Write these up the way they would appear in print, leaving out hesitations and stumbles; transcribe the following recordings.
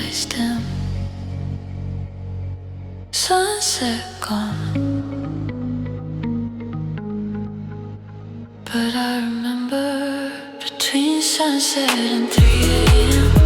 eyes dim, sunset gone. But I remember between sunset and 3 a.m.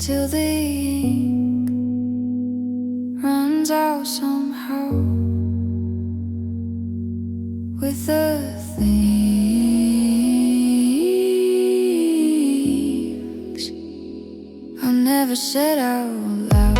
till the ink runs out somehow with the things I never said out loud.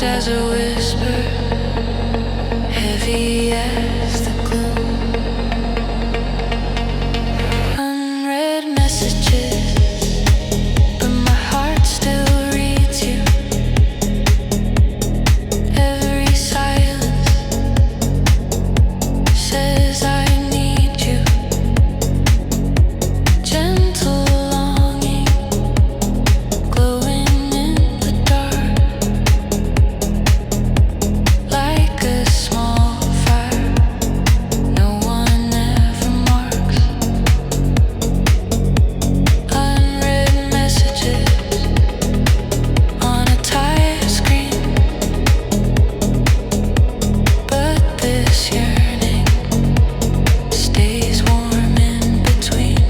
As a whisper, heavy as the gloom. Unread messages, but my heart still reads you. Every silence says I need you. Gentle longing, glowing in the dark. Like a small fire, no one ever marks. Unread messages on a tire screen, but this yearning stays warm in between.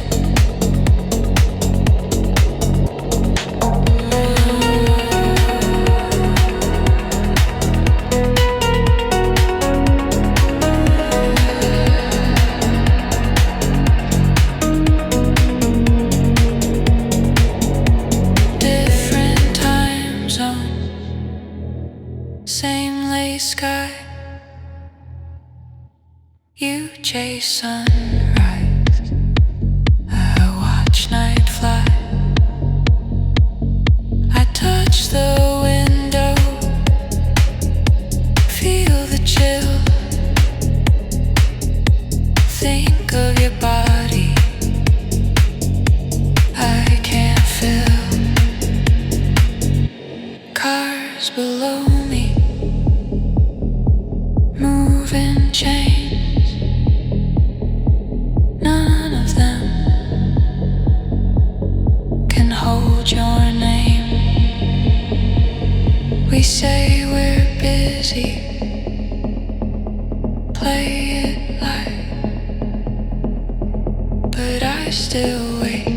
Different time zone, same lace sky, You chase sunrise, I watch night fly. I touch the window, feel the chill. Think of your body, I can't feel. Cars below me, moving chains. None of them can hold your name. We say we're busy, play it like, but I still wait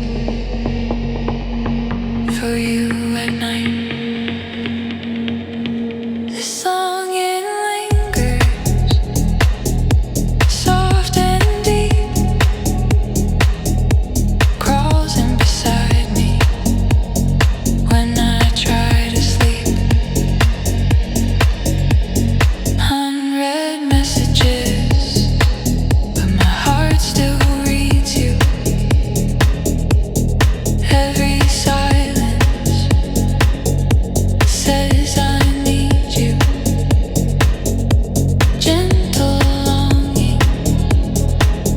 for you at night. This song, it lingers, soft and deep, crawls in beside me when I try to sleep. Unread messages, but my heart still reads you. Every silence says I need you. Gentle longing,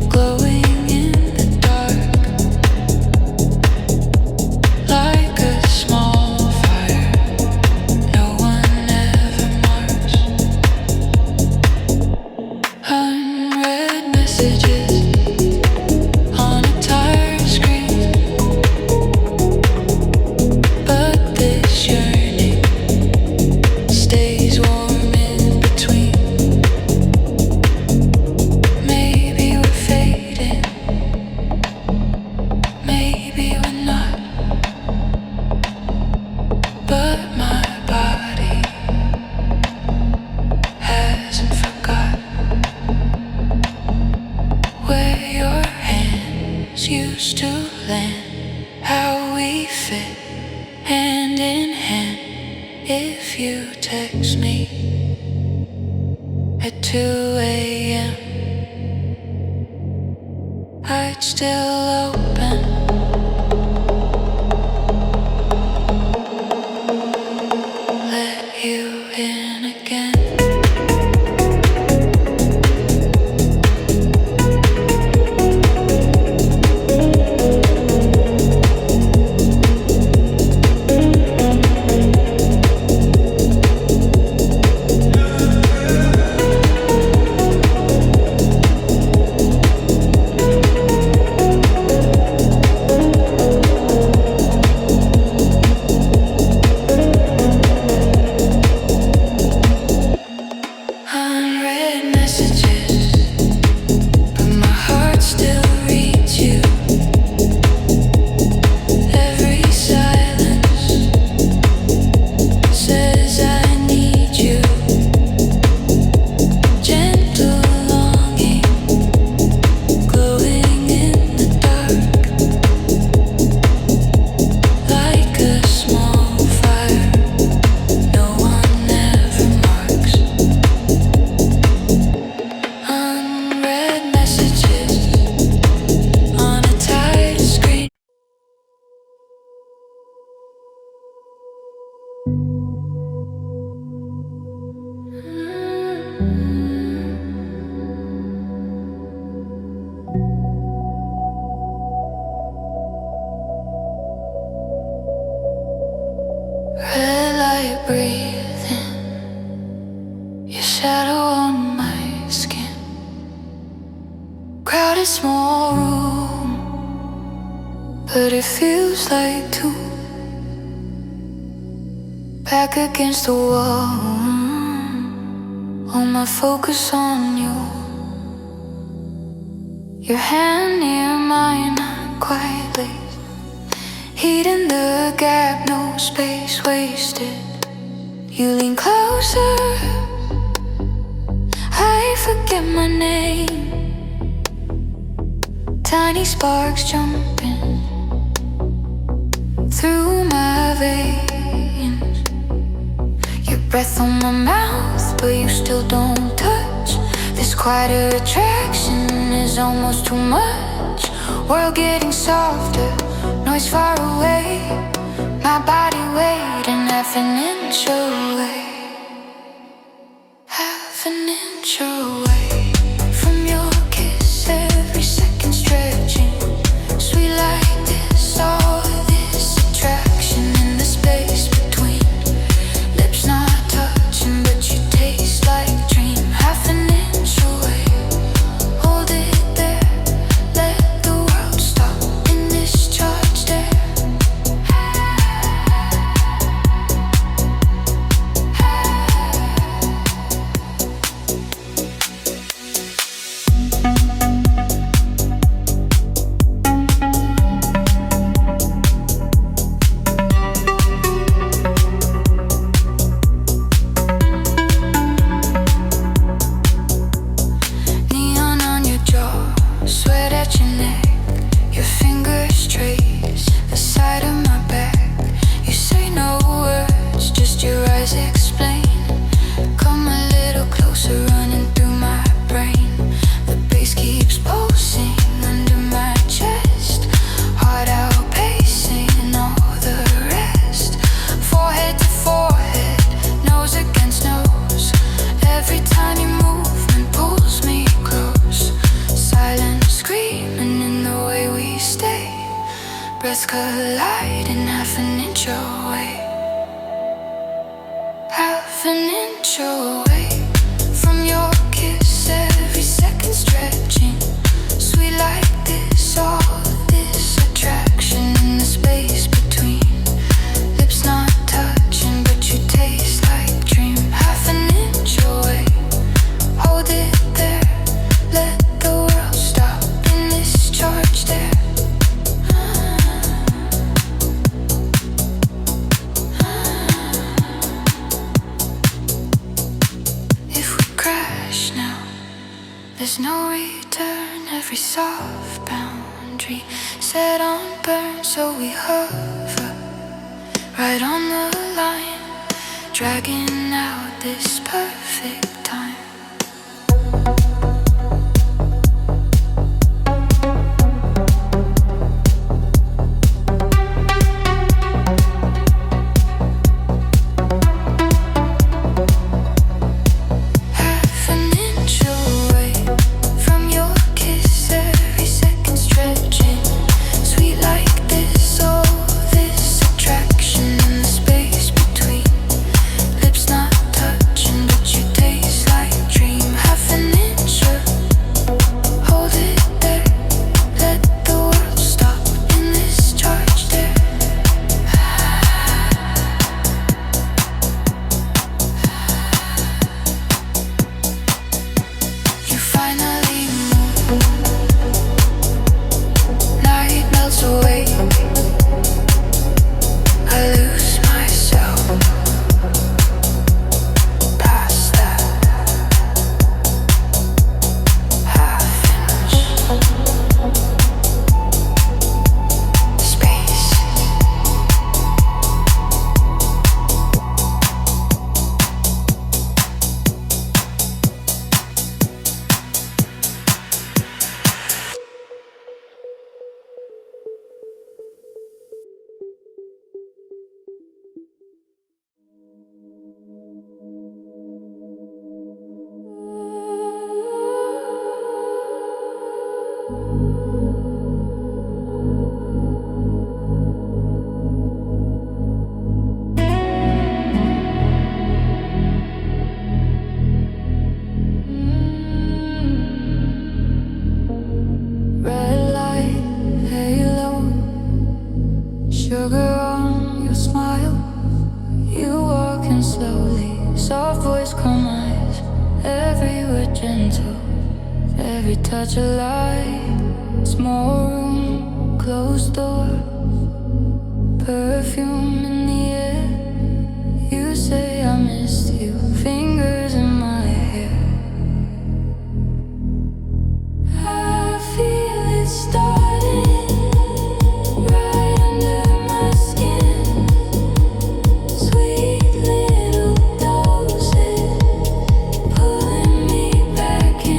glowing in the dark, like a small fire no one ever marks. Unread messages on a tired screen, but this yearning stays warm in between. Maybe we're fading, maybe we're not, but my body hasn't forgot where your hands used to land, how we fit hand in hand. If you text me at 2 a.m., I'd still open. Let you in again. Unread messages, but my heart still reads you. Every silence says I need you. Gentle longing, glowing in the dark, like a small fire no one ever marks. Unread messages on a tired screen. Red light breathing, your shadow on my skin. Crowded small room, but it feels like two. Back against the wall, all my focus on you. Your hand near mine, quietly heating the gap, no space wasted. You lean closer, I forget my name. Tiny sparks jumping through my veins. Your breath on my mouth, but you still don't touch This quieter attraction is almost too much. World getting softer, noise far away. My body waiting half an inch away. Half an inch away from your kiss, every second stretching. Sweet like this, all this attraction in the space between. Lips not touching, but you taste like dream. Half an inch away, hold it there. Let the world stop in this charge there. Neon on your jaw, sweat at your neck. Your fingers trace the side of my back. You say no words, just your eyes explain. Come a little closer, running through my brain. The bass keeps pulsing under my chest. Heart out pacing all the rest. Forehead to forehead, nose against nose. Every tiny movement pulls me close. Silent screaming in the way we stay. Breaths colliding half an inch away. Half an inch away from your kiss, every second stretching. Sweet like this, all this attraction in the space between. Lips not touching, but you taste like dream. Half an inch away, hold it there. Let the world stop in this charge there. If we crash now, there's no return. Every soft boundary set on burn, so we hover right on the line, dragging out this perfect time. Half an inch away from your kiss, every second stretching. Sweet like this, all this attraction in the space between. Lips not touching, but you taste like dream. Half an inch hold it there. Let the world stop in this charge there. You finally move. Night melts away. I lose myself past that half inch space. Red light, halo, sugar on your smile. You walking slowly, soft voice, calm eyes. Every word gentle, every touch alive. Small room, closed door, perfume in the air. You say I missed you, fingers in my hair. I feel it starting right under my skin. Sweet little doses pulling me back in.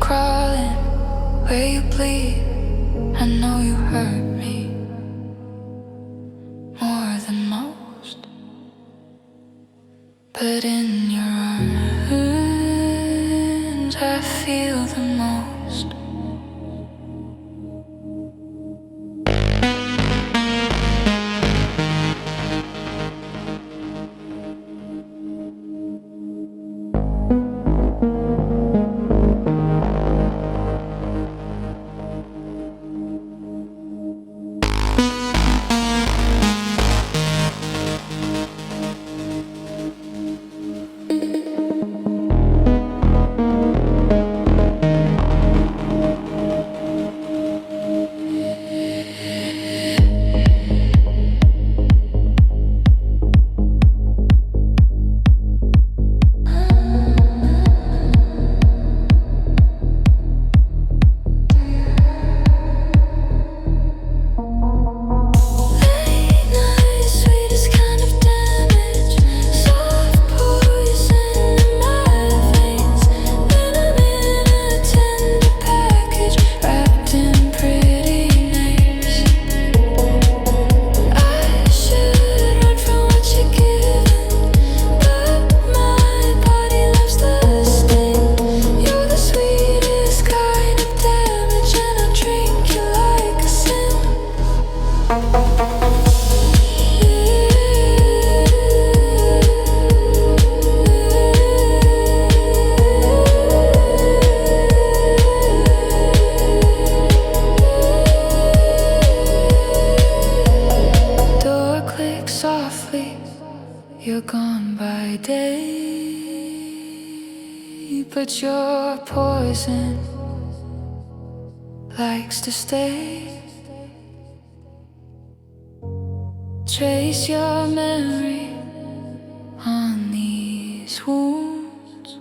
crawling where you bleed. I know you hurt me more than most, but in your arms I feel the most. You're gone by day, but your poison likes to stay. Trace your memory on these wounds.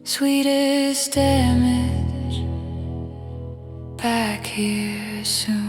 Sweetest damage, back here soon.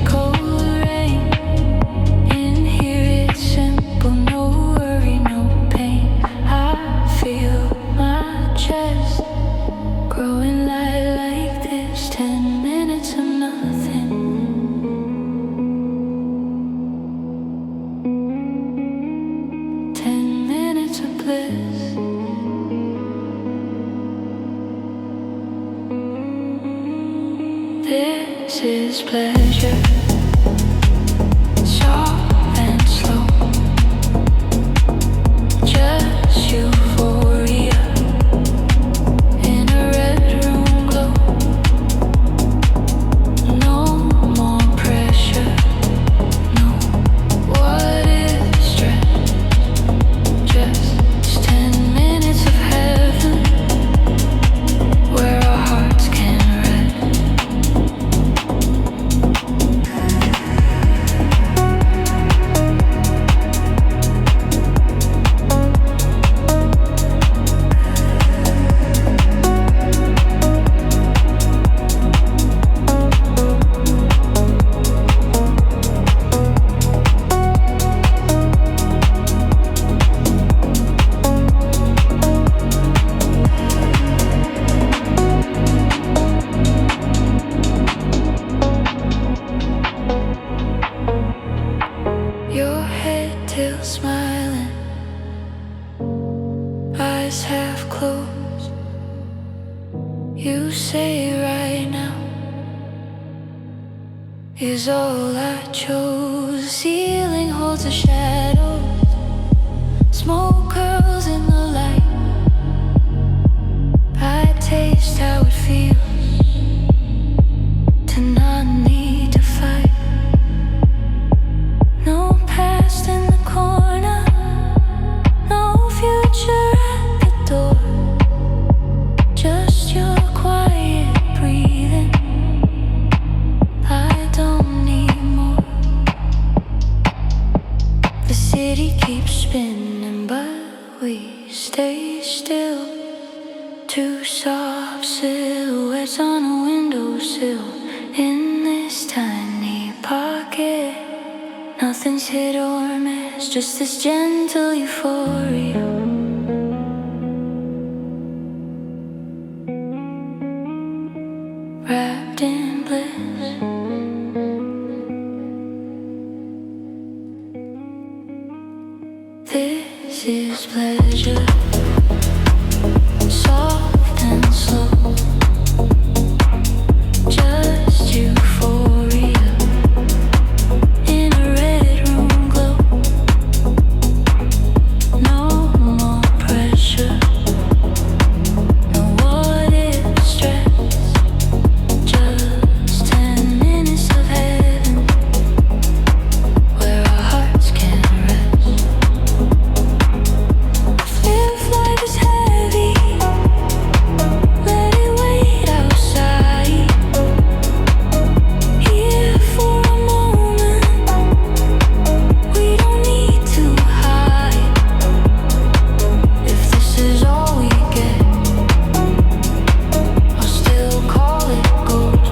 Cold is pleasure, soft and slow, just euphoria in a red room glow. No more pressure, no. What is stress? Just 10 minutes of heaven where our hearts can rest. Your head till smiling, eyes half closed. You say right now is all I chose. Ceiling holds a shadow, smoke curls in the light. I taste how it feels to not need to fight. No past in the corner, no future at the door. Just your quiet breathing. I don't need more. The city keeps spinning, but we stay still. Two soft silhouettes on a windowsill in this tiny pocket. Nothing's hit or miss, just this gentle euphoria. Wrapped in bliss. This is pleasure, soft and slow, just euphoria in a red room glow. No more pressure, no what if stress. Just 10 minutes of heaven where our hearts can rest. If life is heavy, let it wait outside. Here for a moment, we don't need to hide. If this is all we get, I'll still call it gold.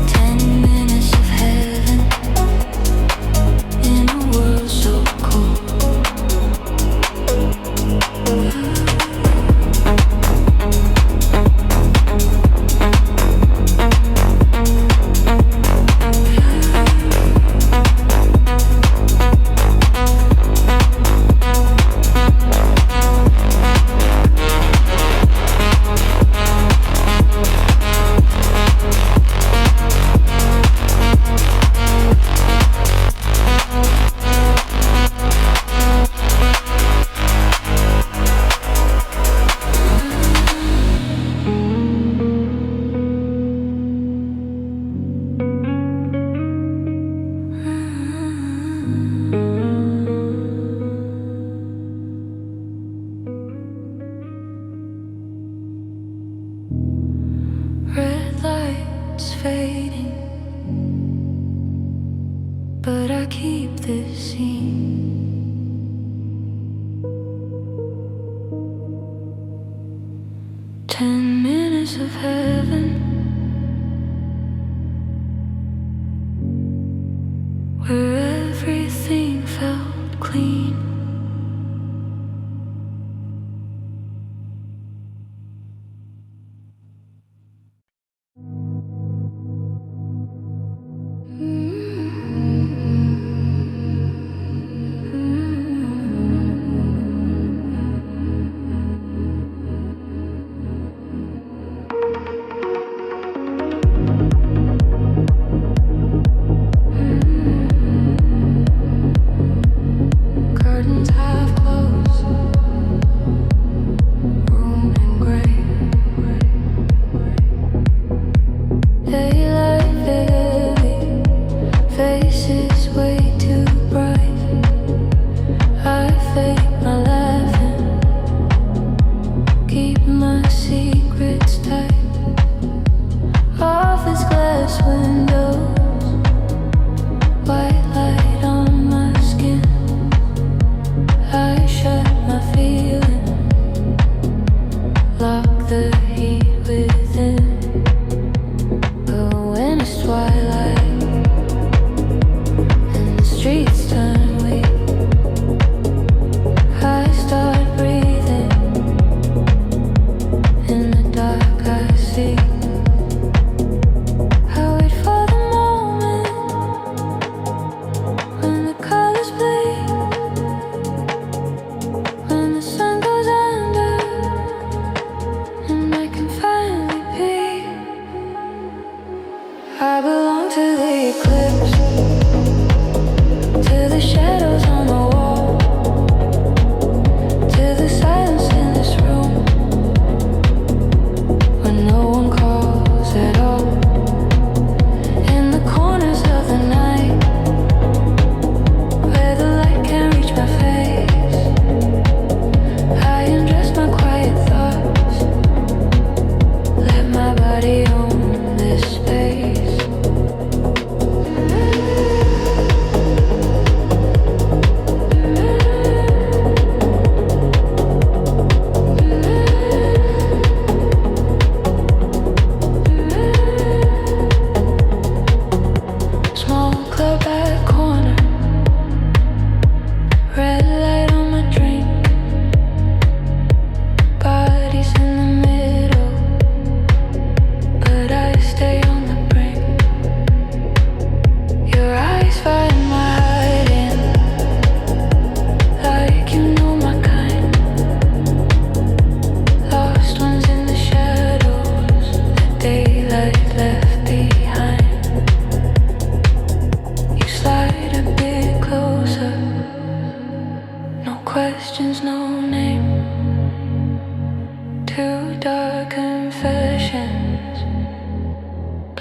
10 minutes of heaven in a world so cold. Red lights fading, but I keep this scene. Ten minutes of heaven where everything felt clean.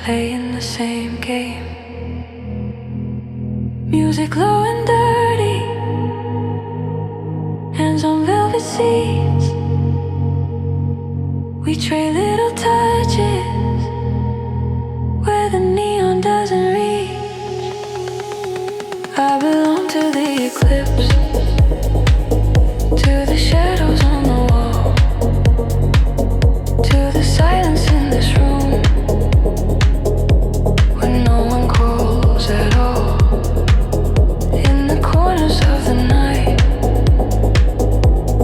playing the same game. Music low and dirty, hands on velvet seats. We trade little touches where the neon doesn't reach. I belong to the eclipse, to the shadows on the wall, to the silence in this room when no one calls at all. In the corners of the night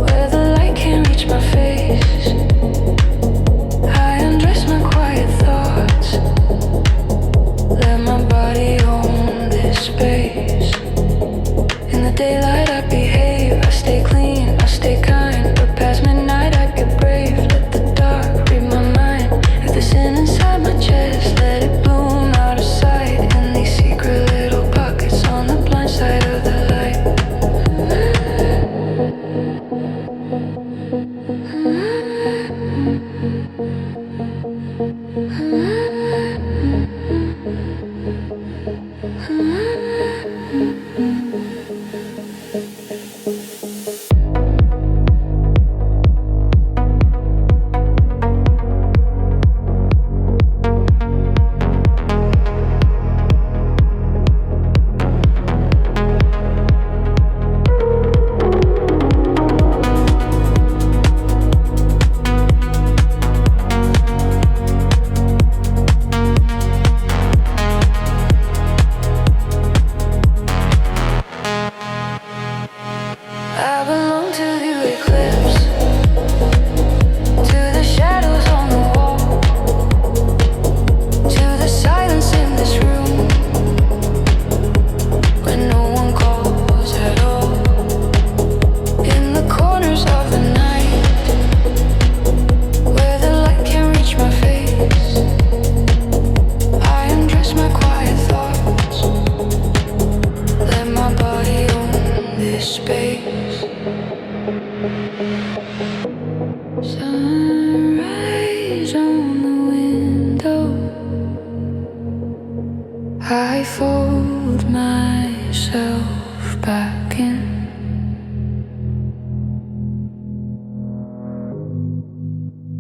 where the light can't reach my face, I undress my quiet thoughts, let my body own this space. In the daylight I behave, I stay clean, I stay kind, but past midnight I get brave. Let the dark read my mind. If the sin inside my chest, let it bloom out of sight in these secret little pockets on the blind side of the light. I belong to the eclipse, to the shadows on the wall, to the silence in this room when no one calls at all. In the corners of the night where the light can't reach my face, I undress my quiet thoughts, let my body own this space. Sunrise on the window, I fold myself back in.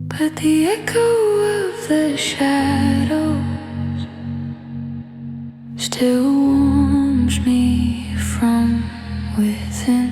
But the echo of the shadows still warms me from within.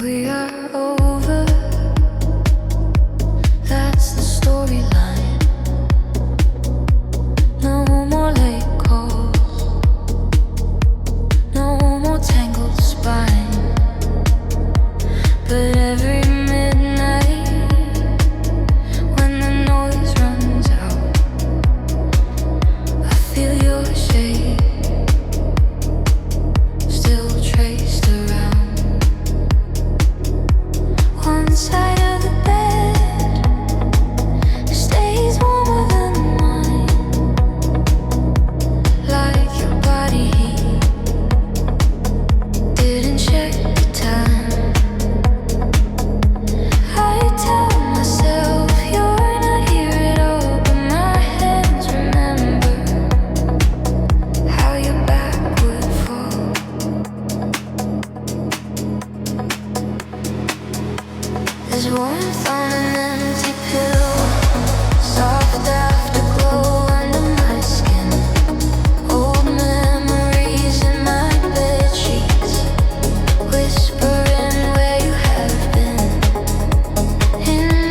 We are over, that's the storyline. No more late calls, no more tangled spine. But every midnight, when the noise runs out, I feel your shade still traced around. One side of the bed stays warmer than mine, like your body heat didn't check the time. I tell myself you're not here at all, but my hands remember how your back would fall. There's warmth on an empty pillow, soft afterglow under my skin. Old memories in my bed sheets, whispering where you have been. In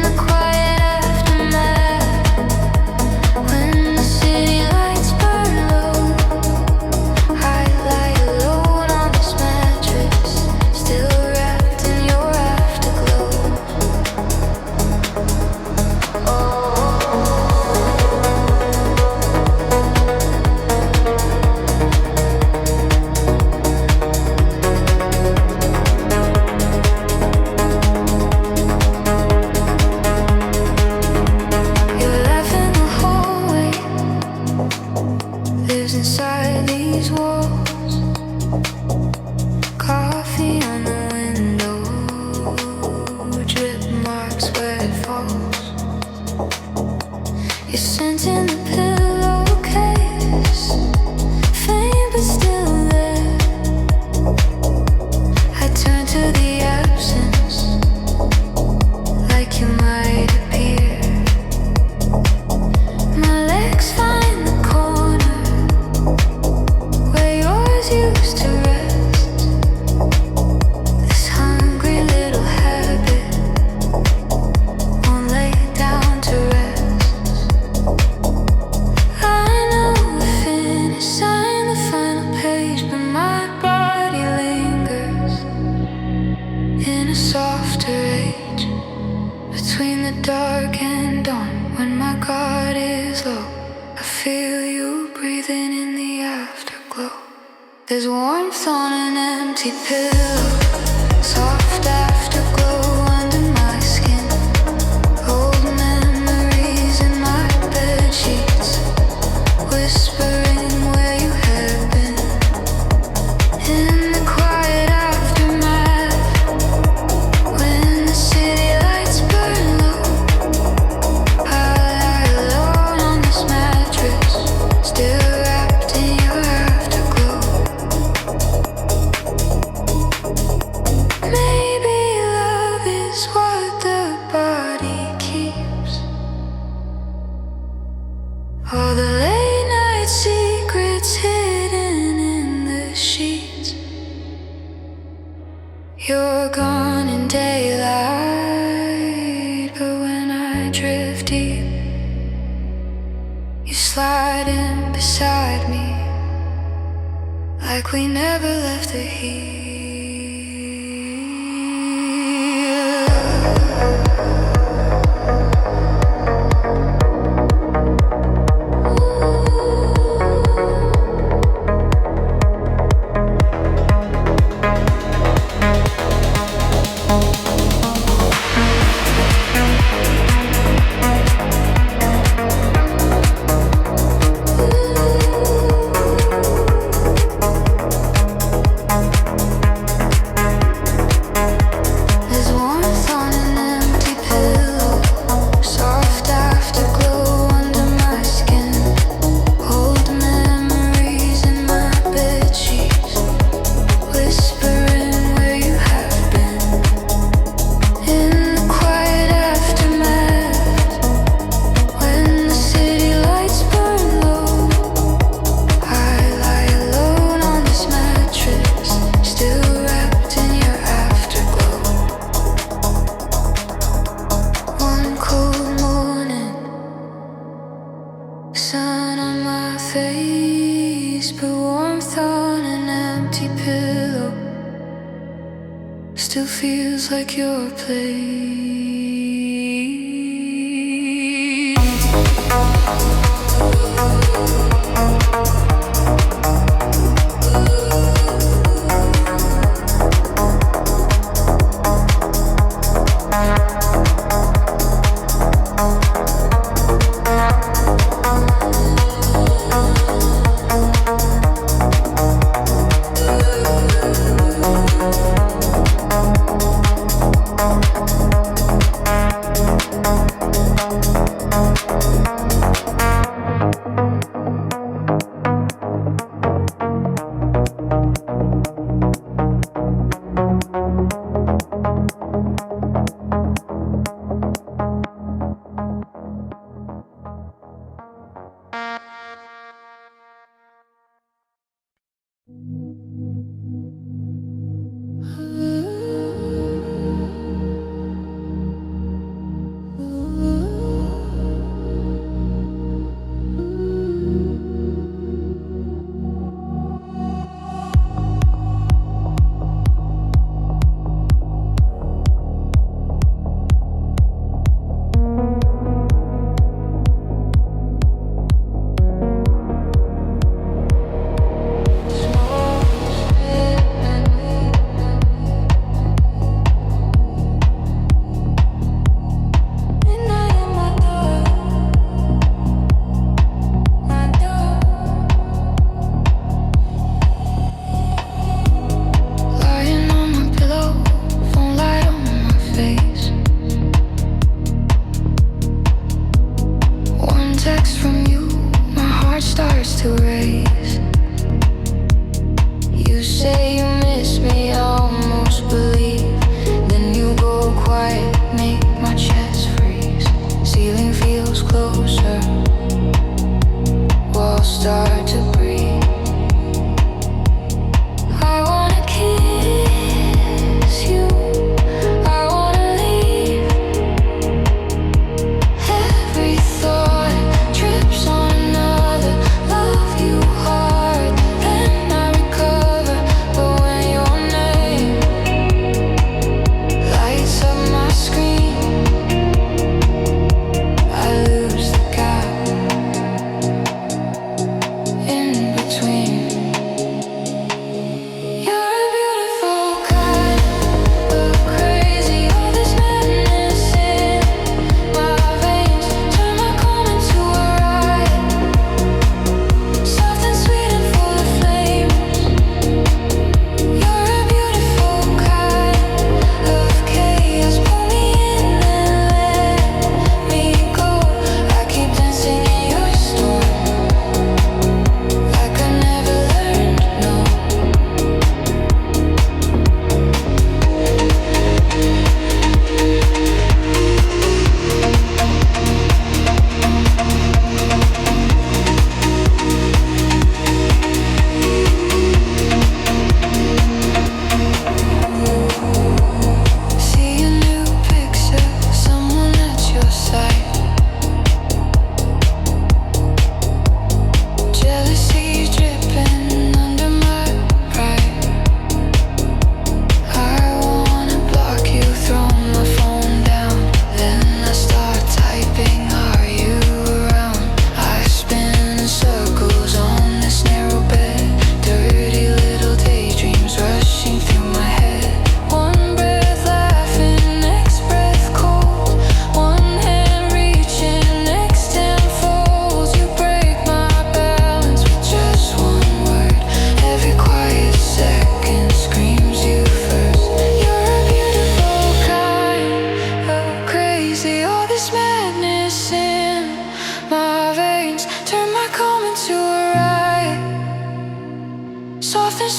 where it falls. You're scent in the pillowcase, faint but still there. I turn to the absence, like you might appear. My legs find the corner where yours used to rest. This hungry little habit won't lay down to rest. I know the finish sign, the final page, but my body lingers in a softer age, between the dark and dawn. When my guard is low, I feel you breathing in the afterglow. There's warmth on an empty pillow, soft afterglow under my skin. Old memories in my bed sheets, whispering where you have been. In the quiet aftermath, when the city lights burn low, I lie alone on this mattress, still wrapped in your afterglow. Maybe love is what the body keeps, all the late night secrets hidden in the sheets. You're gone in daylight, but when I drift deep, you slide in beside me, like we never left the heat. There's warmth on an empty pillow, soft afterglow under my skin. Old memories in my bed sheets, whispering where you have been. In the quiet aftermath, when the city lights burn low, I lie alone on this mattress, still wrapped in your afterglow. One cold morning, sun on my face, but warmth on an empty pillow still feels like your place.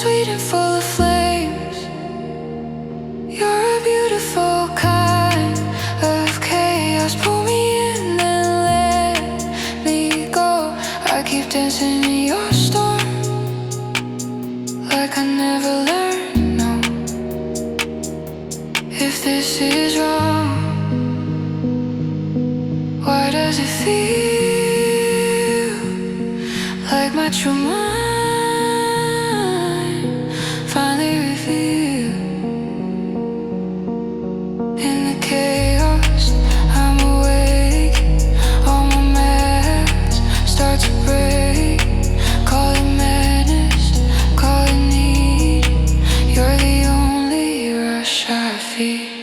sweet and full of flames. You're a beautiful kind of chaos. Pull me in and let me go. I keep dancing in your storm, like I never learned, no. If this is wrong, why does it feel like my true mind finally revealed? In the chaos, I'm awake. All my masks start to break. Call it madness, call it need. You're the only rush I feel.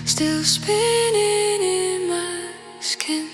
Still spinning in my skin.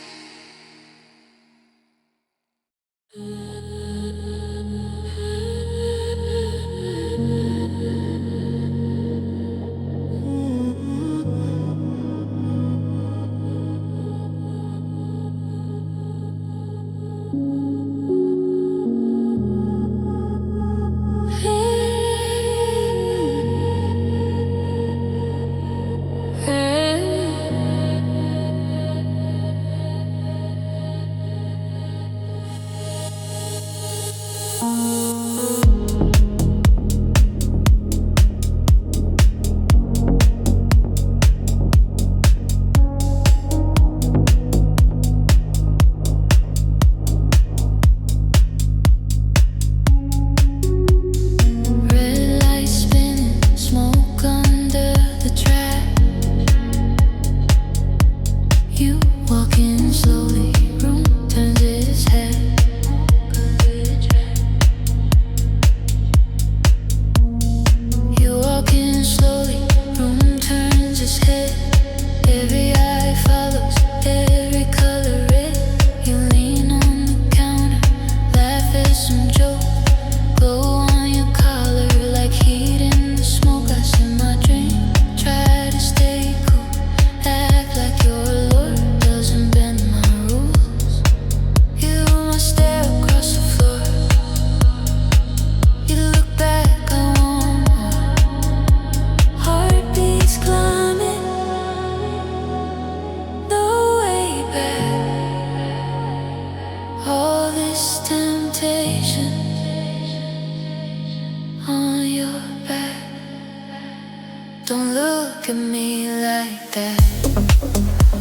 Don't look at me like that.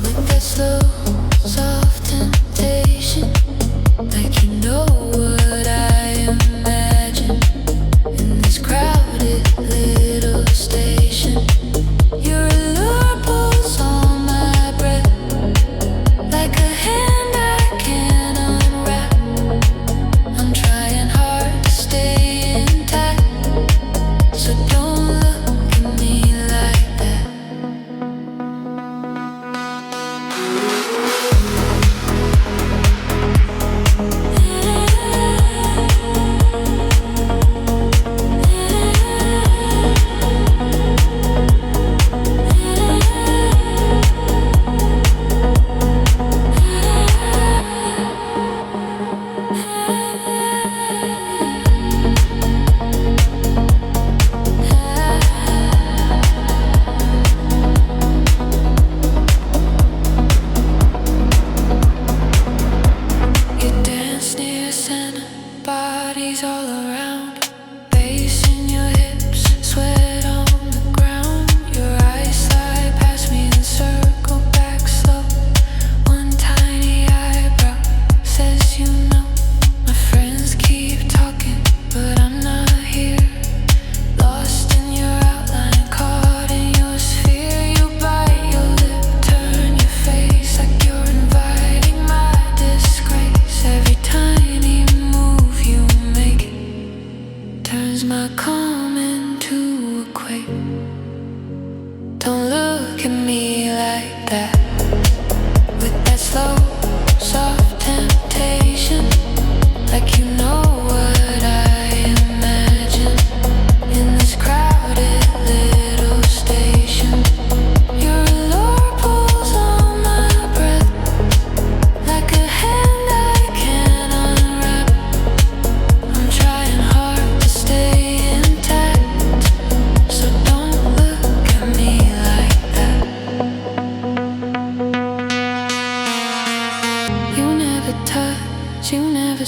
With that slow, soft temptation, like you know what I imagine. In this crowded little station, your allure pulls on my breath, like a hand I can't unwrap. I'm trying hard to stay intact, so don't look at me like that.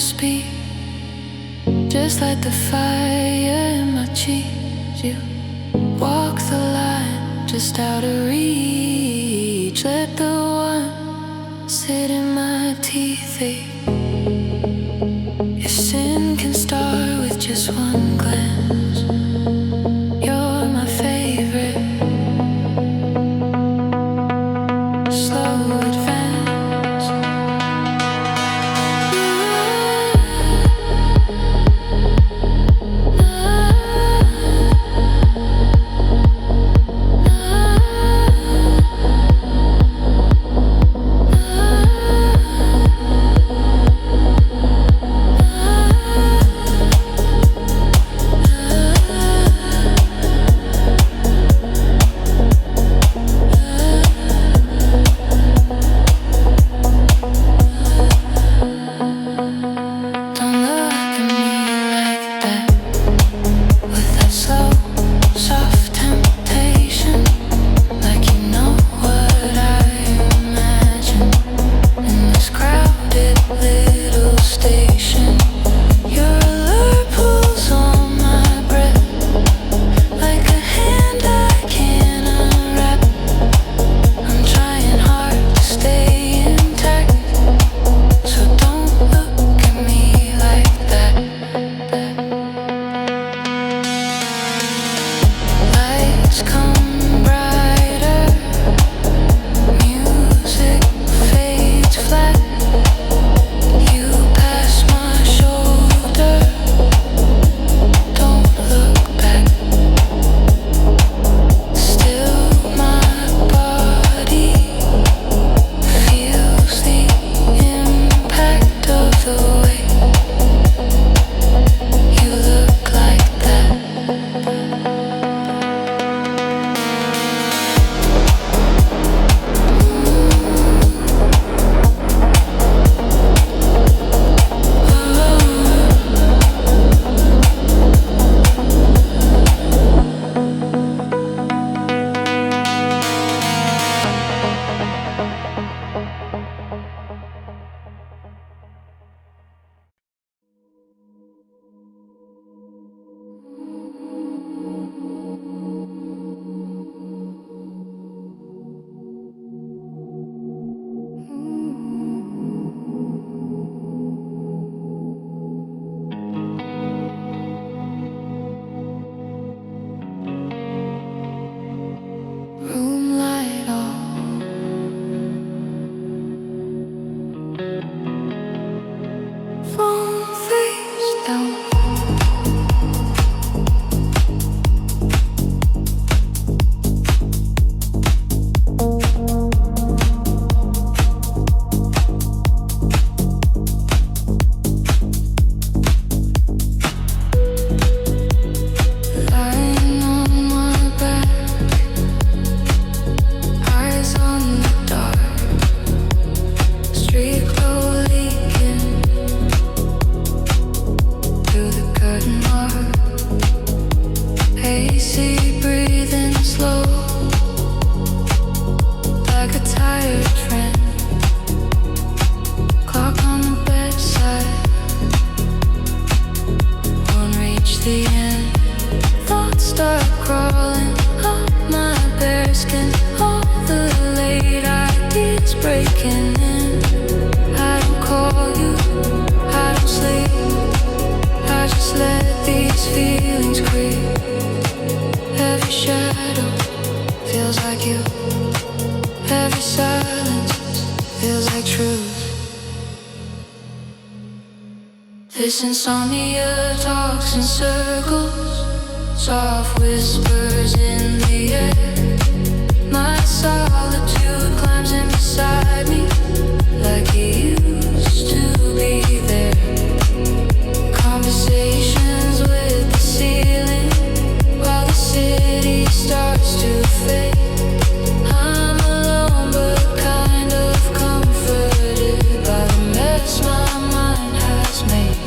speak. Just like the fire in my cheeks. You walk the line just out of reach. Let the one sit in my teeth. If sin can start with just one glance, you're my favorite. Slow advance. This insomnia talks in circles, soft whispers in the air. My solitude climbs in beside me, like he used to be there. Conversations with the ceiling, while the city starts to fade. I'm alone but kind of comforted by the mess my mind has made.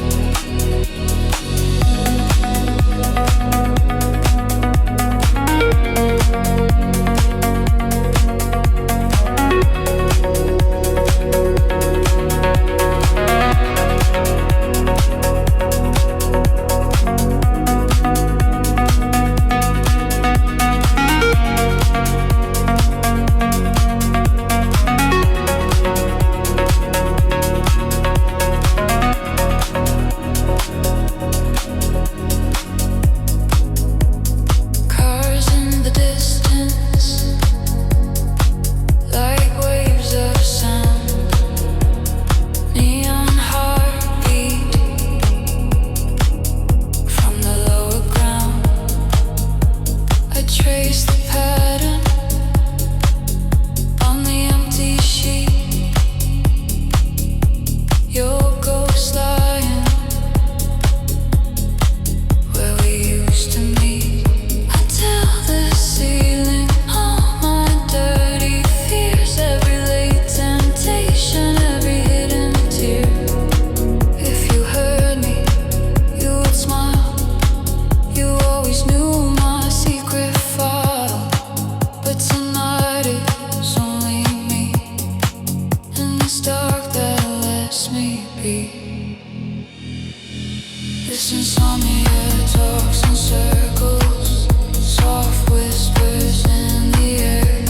insomnia talks in circles, soft whispers in the air.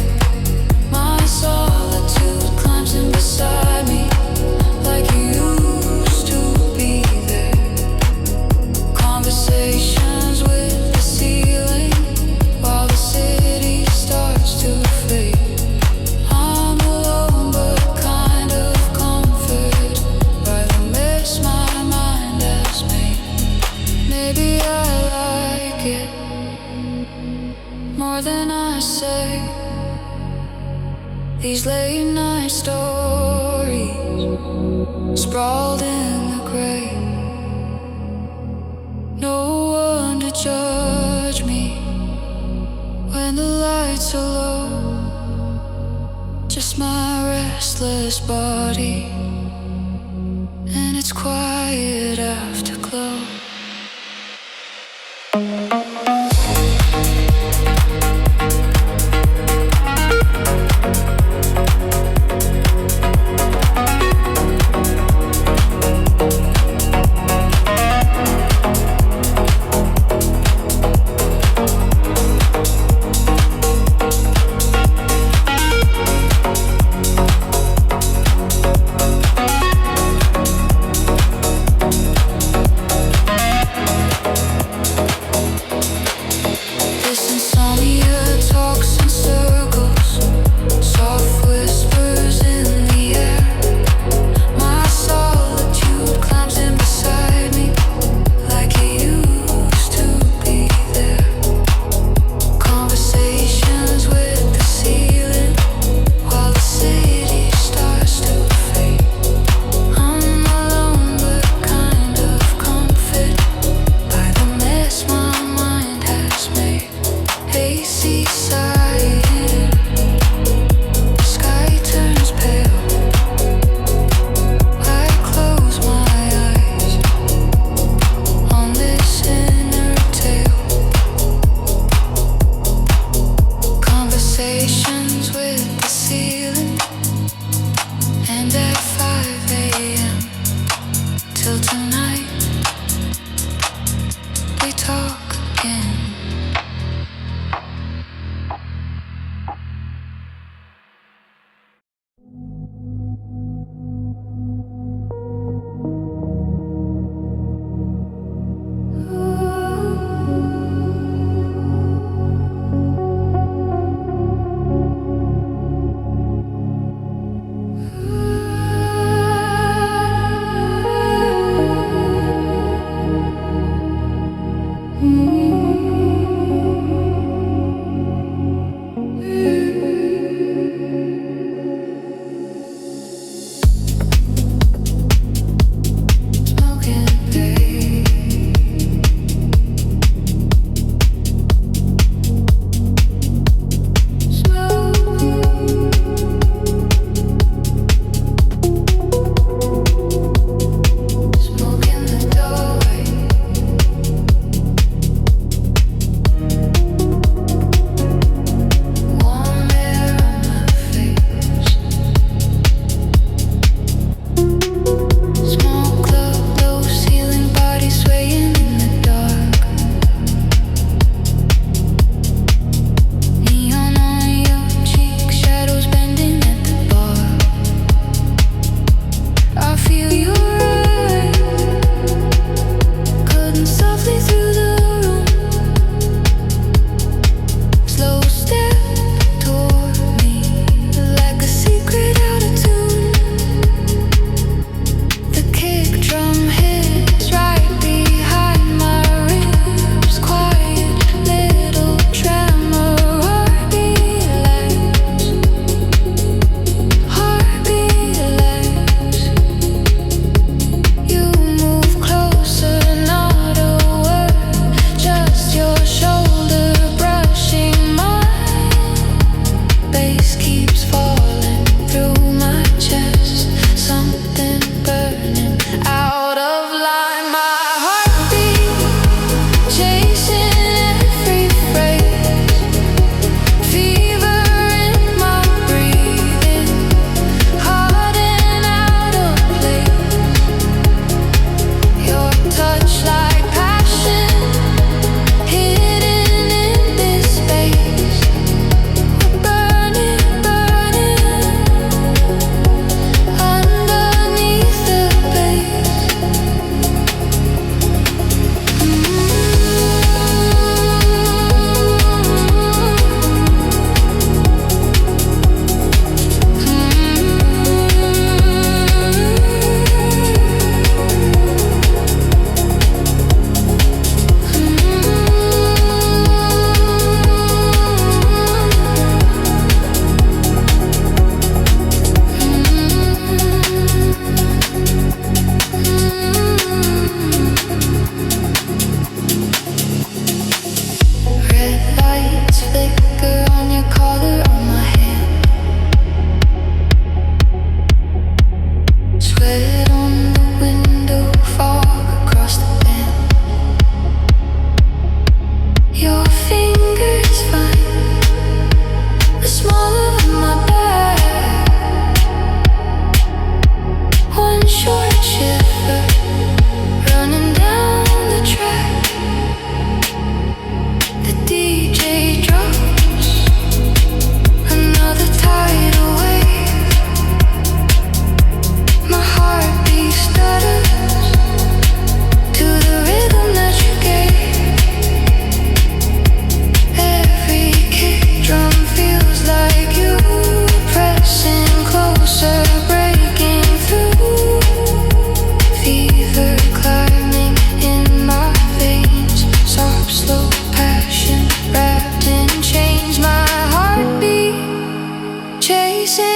My solitude climbs in beside me like you used to be there. Conversations with the ceiling while the city starts to fade. I'm alone but kind of comforted by the mess my mind has made. Maybe I like it more than I say. These late night stories sprawled in the gray. No one to judge me when the lights are low. Just my restless body and it's quiet afterglow.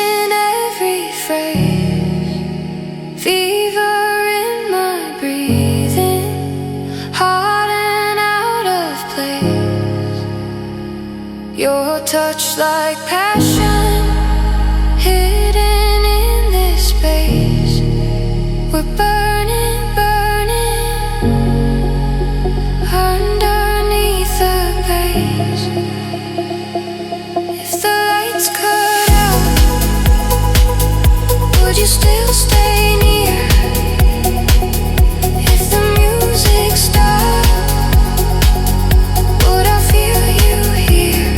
in every phrase, fever in my breathing, hot and out of place. Your touch like passion, hidden in this space. We're burning, burning underneath the base. If the lights cut out, would you still stay near? If the music stopped, would I feel you here?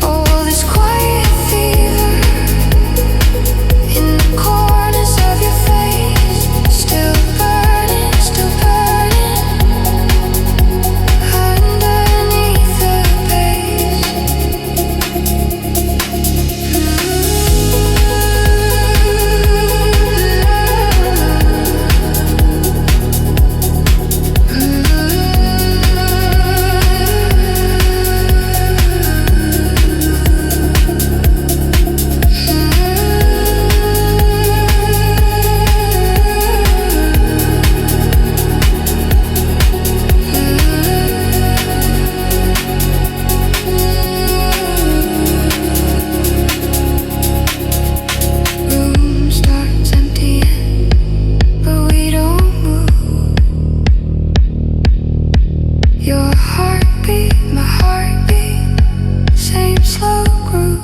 Oh, this quiet fever in the corners of your face, still burning underneath the base. Room starts emptying, but we don't move. Your heartbeat, my heartbeat, same slow groove.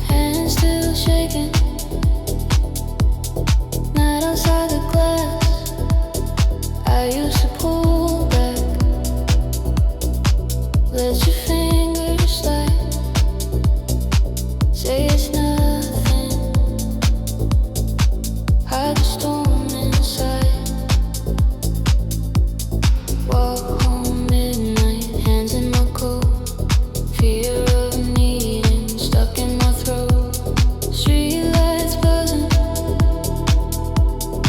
Hands still shaking, night outside the glass. I used to pull back, let your fingers slide, say it's nothing, hide the storm inside. Walk home midnight, hands in my coat, fear of needing stuck in my throat. Streetlights buzzing,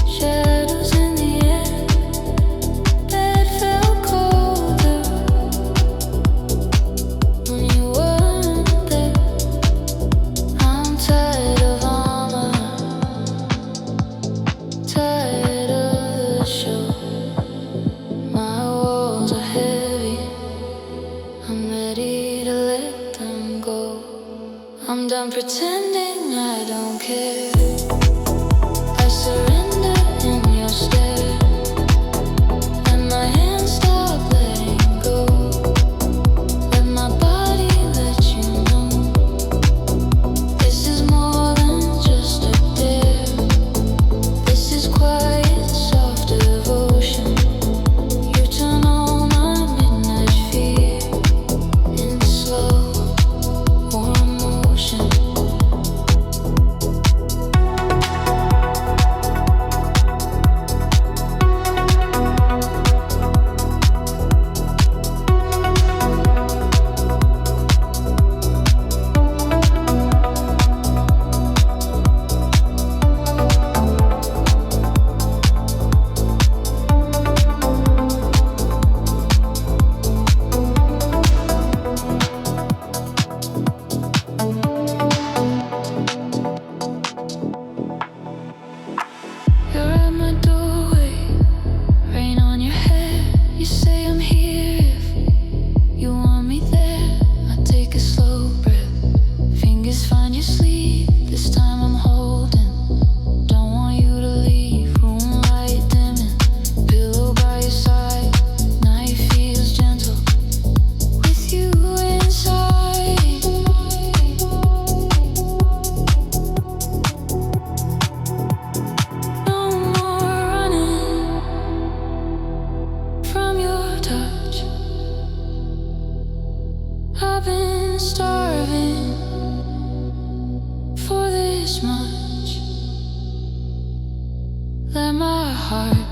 shadows in the air. Bed felt colder when you weren't there. I'm tired of armor, tired of the show. My walls are heavy, I'm ready to let them go. I'm done pretending I don't care. I surrender in your stare, and my hands stop letting go. Let my body let you know this is more than just a dare. This is quiet, soft devotion. You turn all my midnight fear into slow, warm motion.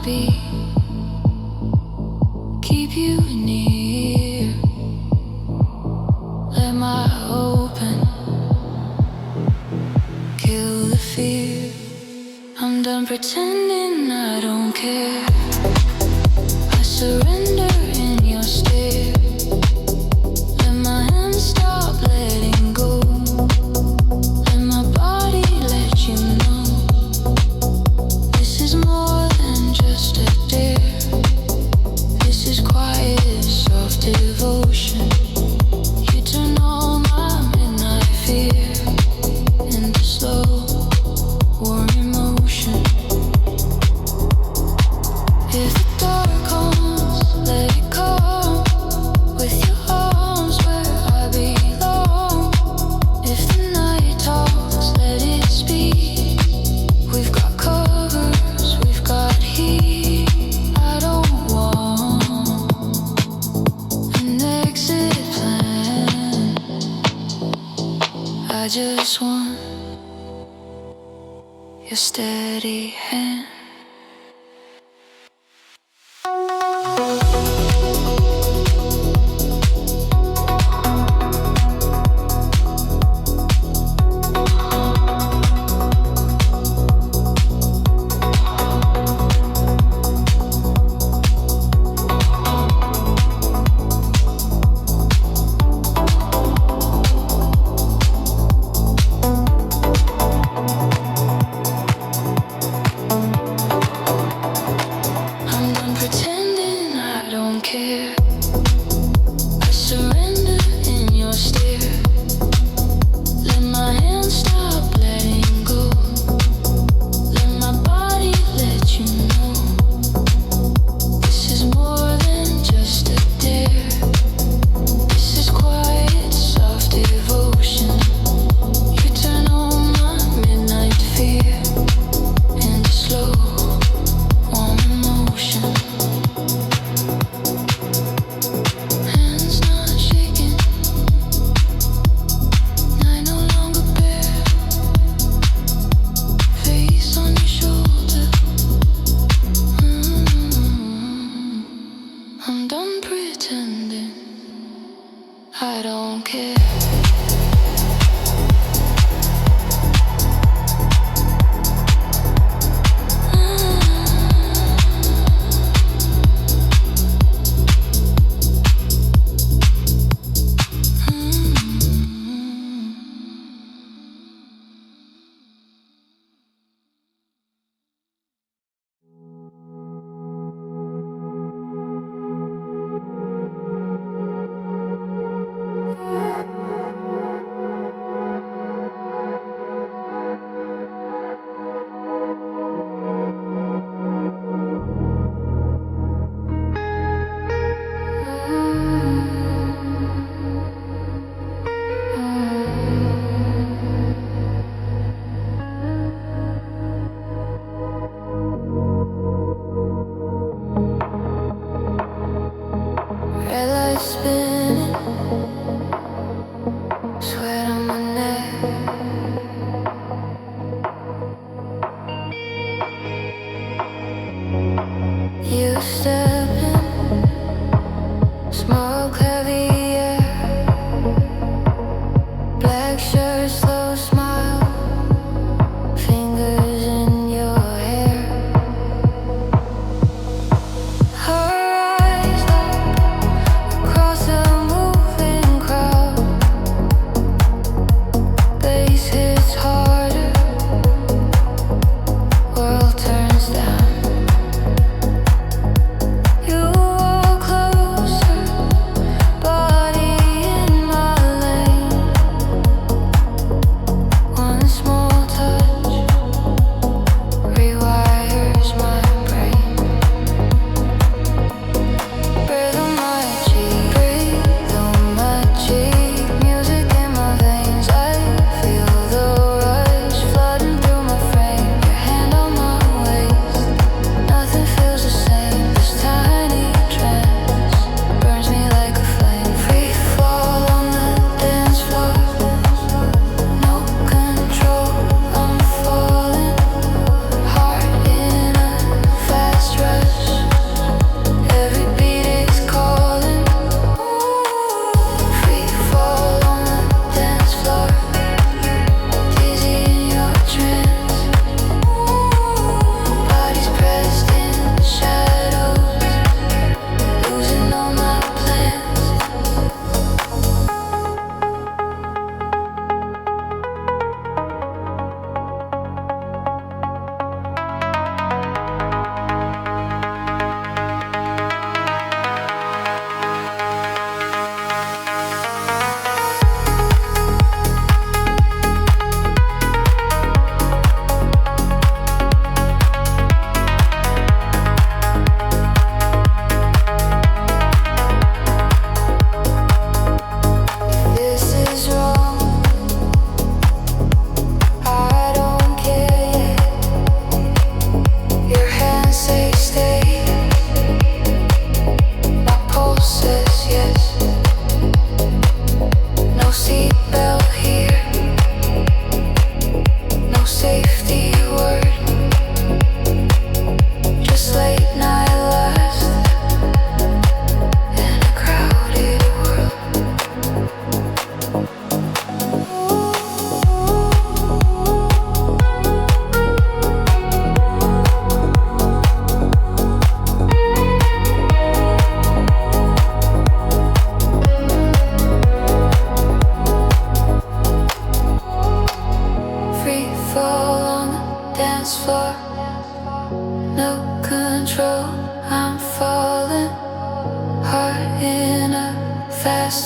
heartbeat, keep you near. Let my open kill the fear. I'm done pretending I don't care. I surrender in your stare. Let my hands stop letting go. Let my body let you know. This is more than just a dare. This is quiet, soft devotion. You turn all my midnight fear into slow, warm emotion. If the dark comes, let it come. With your arms where I belong. If the night talks, let it speak. We've got covers, we've got heat. I don't want an exit plan. I just want your steady hand. I'm done pretending I don't care. I surrender in your stare. Let my hands stop letting go. Let my body let you know. This is more than just a dare. This is quiet, soft devotion. You turn on my midnight fear into slow, warm emotion. Hands not shaking, I no longer bear. Face on your shoulder. I'm done pretending I don't care.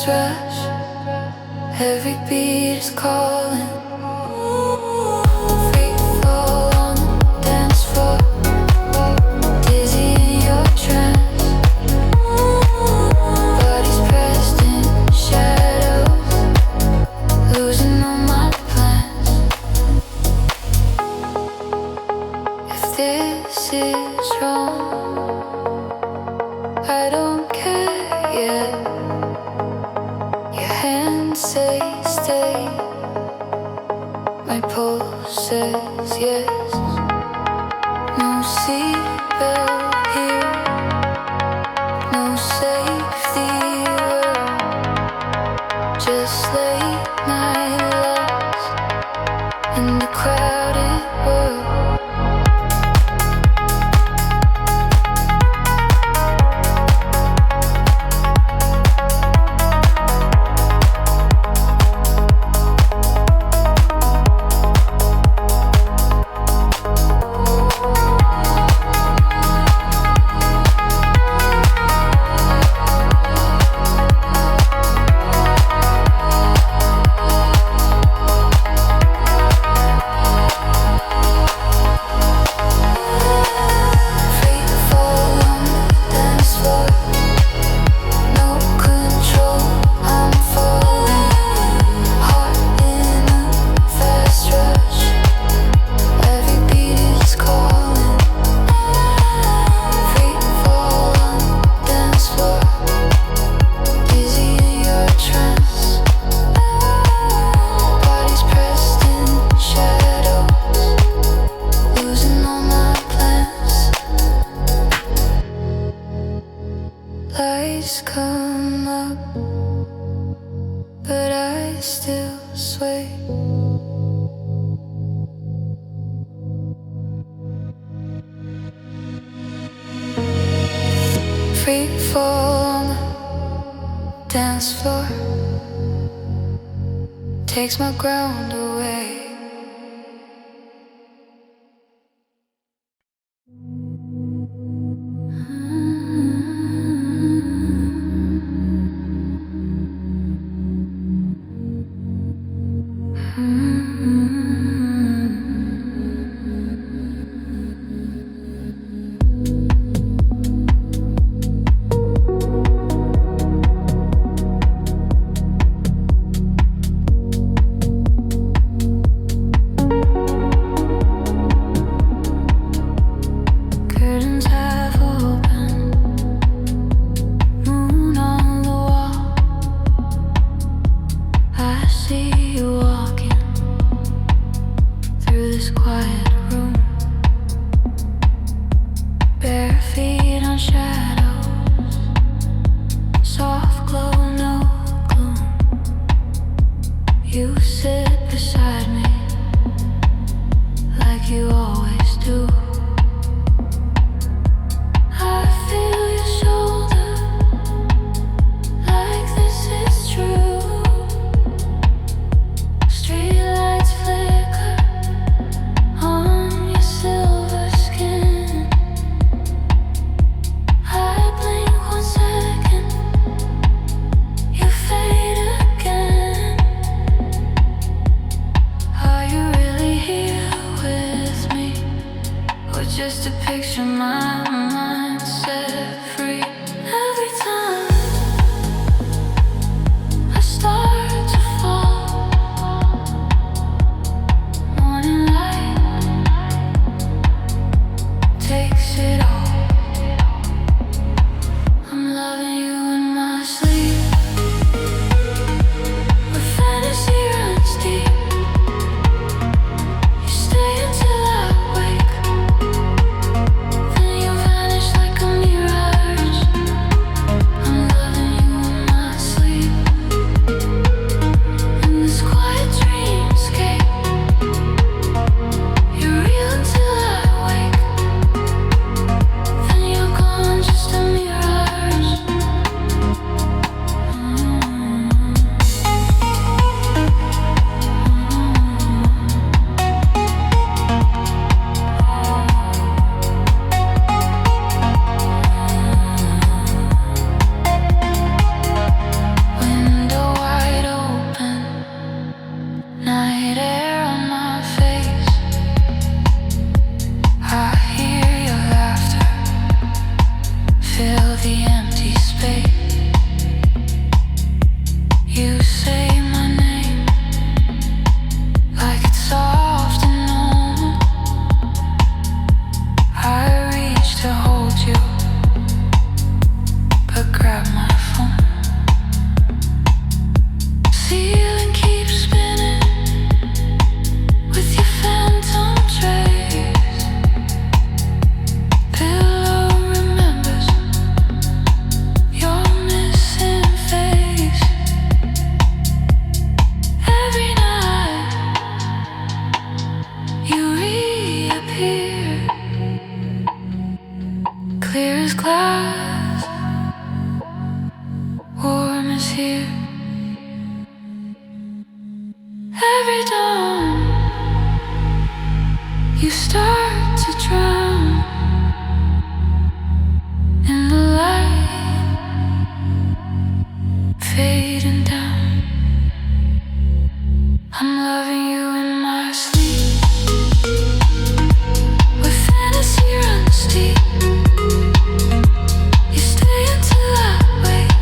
fast rush. Every beat is calling. Free fall on the dance floor, dizzy in your trance. Bodies pressed in shadows, losing all my plans. If this is wrong, I don't care yet. Your hands say stay, my pulse says yes. No seatbelt here, no safety word, just late night laughs in the crowded world. Lights come up, but I still sway. Free fall on the dance floor, takes my ground away. grab my phone. Ceiling keeps spinning with your phantom trace. Pillow remembers your missing face. Every night you reappear, clear as glass, warm as here. Every dawn you start to drown in the light fading down. I'm loving you in my sleep, where fantasy runs deep. You stay until I wake,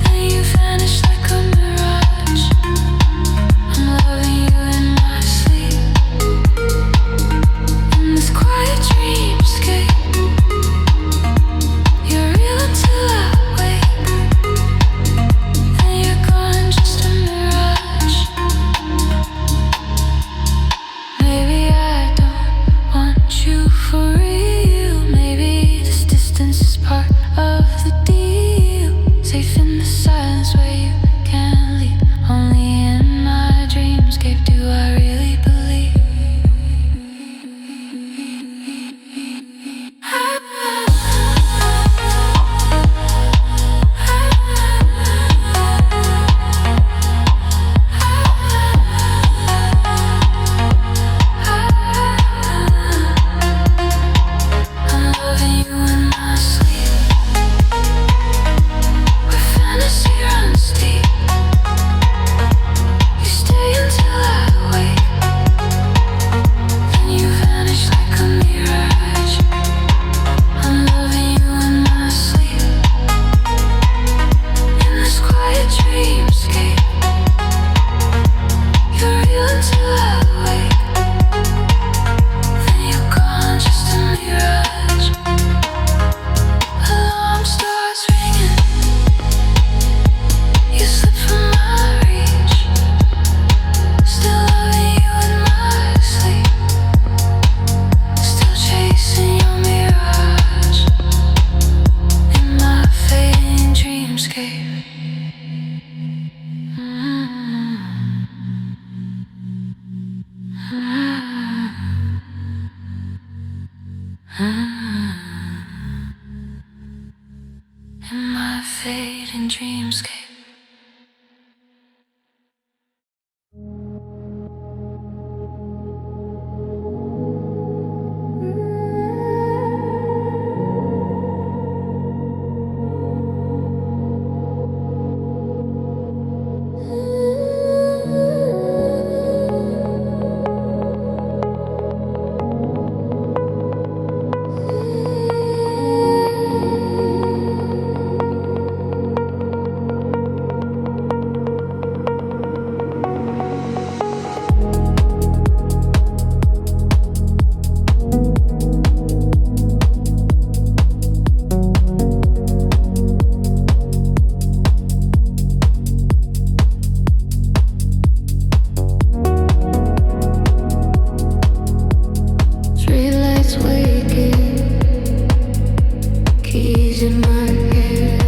then you vanish like a mirage. I'm loving you in my sleep, in this quiet dreamscape. You're real until I wake, then you're gone, just a mirage. Maybe I don't want you for real. Maybe this distance is part of the deal. Safe in the silence where you can't leave. Only in my dreamscape do I really believe. I'm loving you in my sleep, where fantasy runs deep. You stay until I wake, then you vanish like a mirage. I'm loving you in my sleep, in this quiet dreamscape. You're real until I wake, then you're gone, just a mirage. Alarm starts ringing, you slip from my reach. Still loving you in my sleep, still chasing your mirage, in my fading dreamscape. In my fading dreamscape. Streetlights waking, keys in my hand.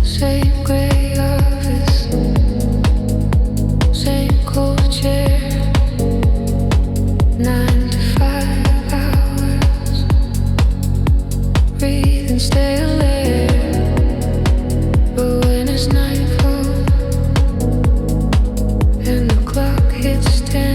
Same gray office, same cold chair. 9 to 5 hours, breathe and stay alert. But when it's nightfall and the clock hits 10,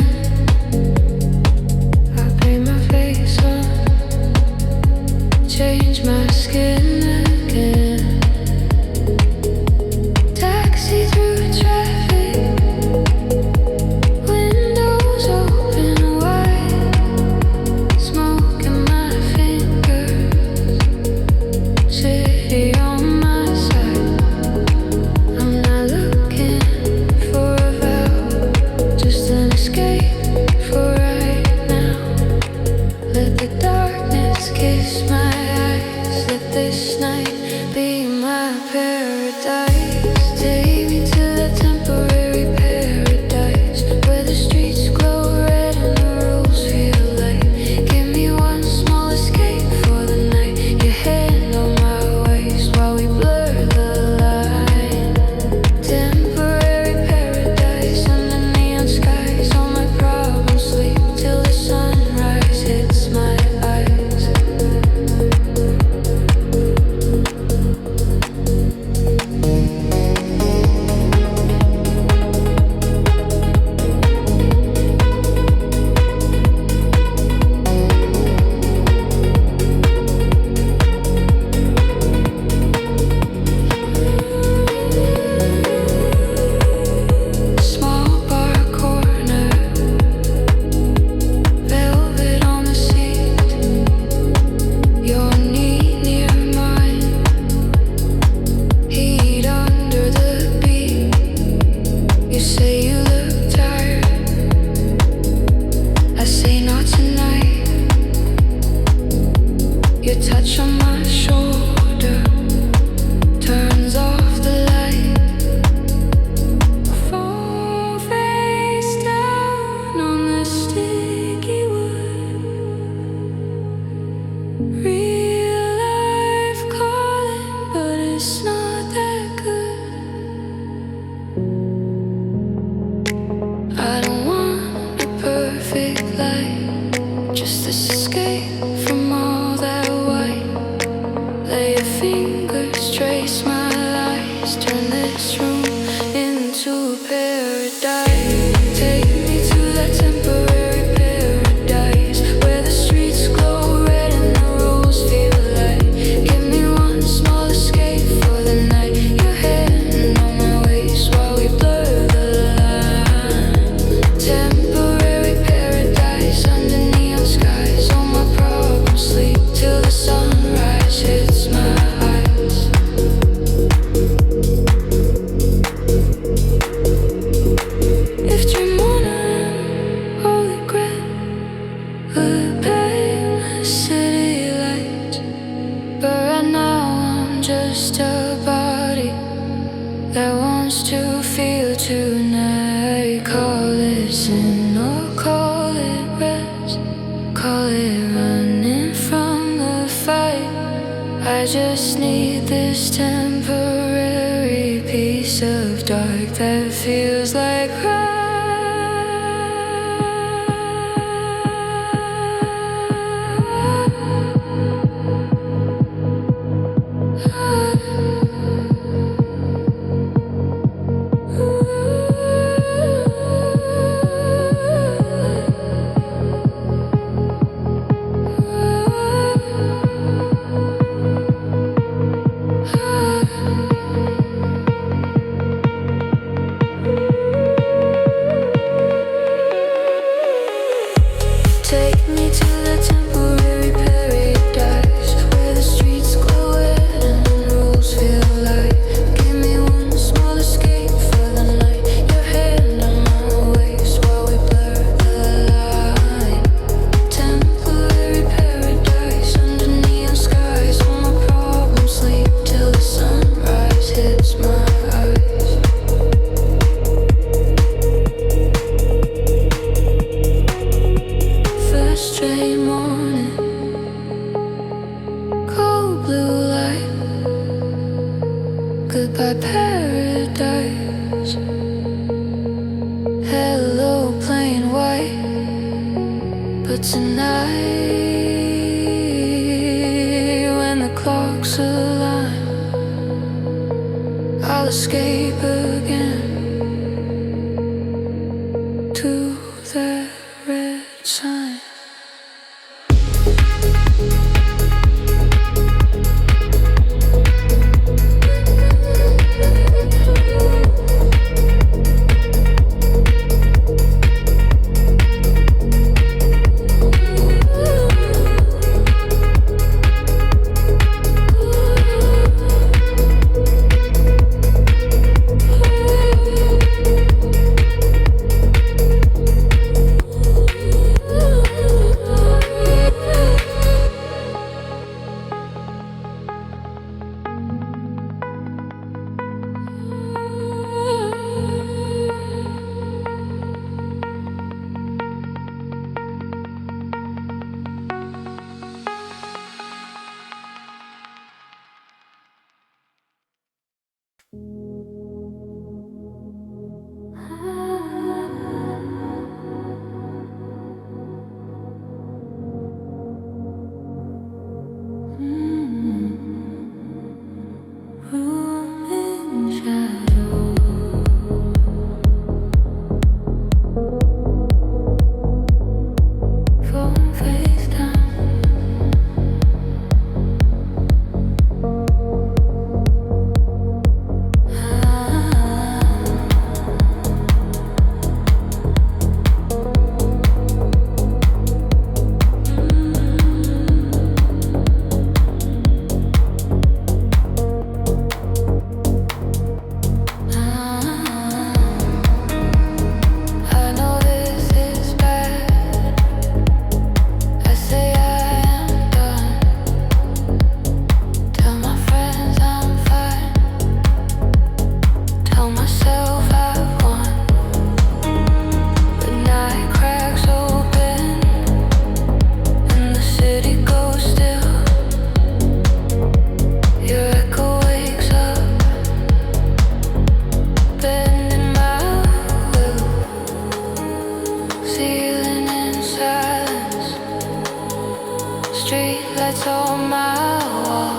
lights on my wall.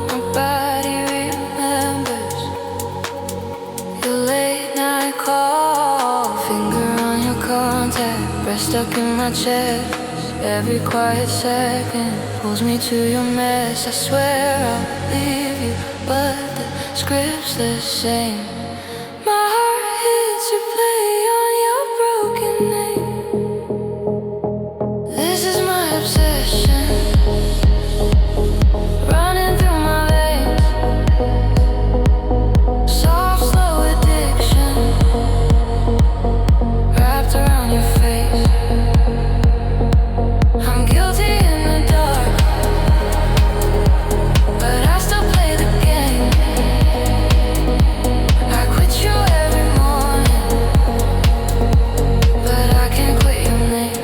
My body remembers your late night call. Finger on your contact, breath stuck in my chest. Every quiet second pulls me to your mess. I swear I'll leave you, but the script's the same. My heart hits replay on your broken name. This is my obsession, running through my veins. Soft, slow addiction, wrapped around your face. I'm guilty in the dark, but I still play the game. I quit you every morning, but I can't quit your name.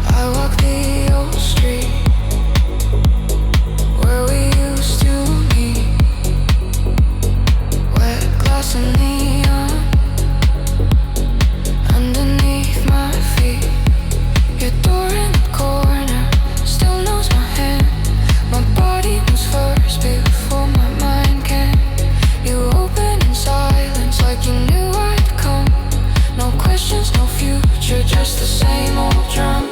I walk the old street where we used to meet. Wet glass and neon underneath my feet. Your door in the corner still knows my hand. My body moves first before my mind can. You open in silence like you knew I'd come. No questions, no future, just the same old drum.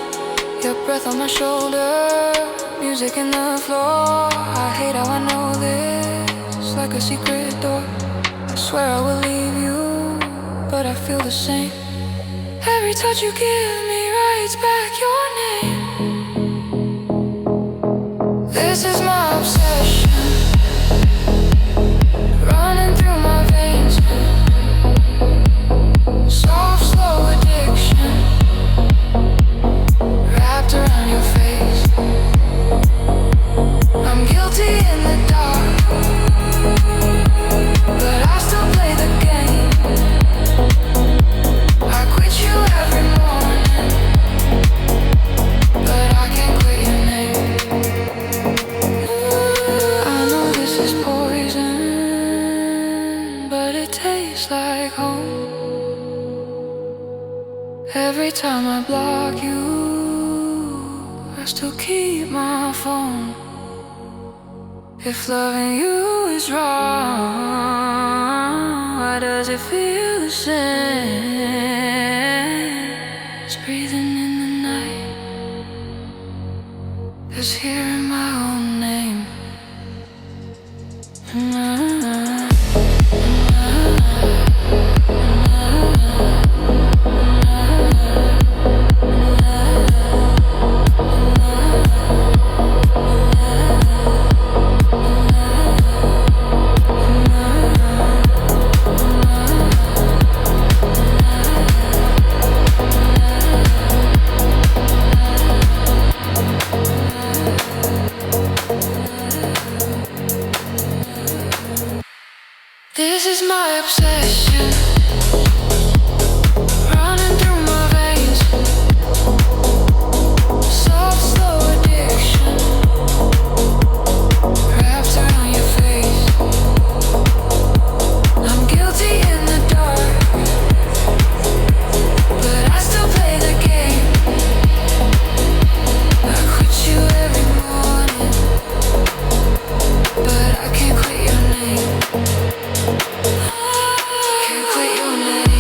Your breath on my shoulder, music in the floor. I hate how I know this, like a secret door. I swear I will leave you, but I feel the same. Every touch you give me writes back your name. This is my obsession, running through my veins. Soft, slow addiction, wrapped around your face. I'm guilty in the dark, but I still play the game. I quit you every morning, but I can't quit your name. I know this is poison, but it tastes like home. Every time I block you, I still keep my phone. If loving you is wrong, why does it feel the same? It's breathing in the night, it's hearing my own name. This is my obsession, running through my veins. Soft, slow addiction, wrapped around your face. I'm guilty in the dark, but I still play the game. I quit you every morning, but I can't quit your name. Can't quit your name.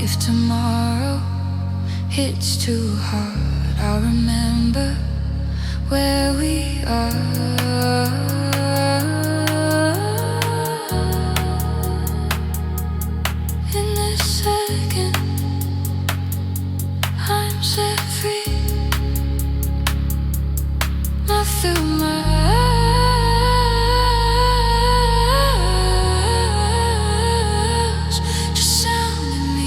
If tomorrow hits too hard, I'll remember where we are. In this second, I'm set free. Not through my eyes, just sound in me.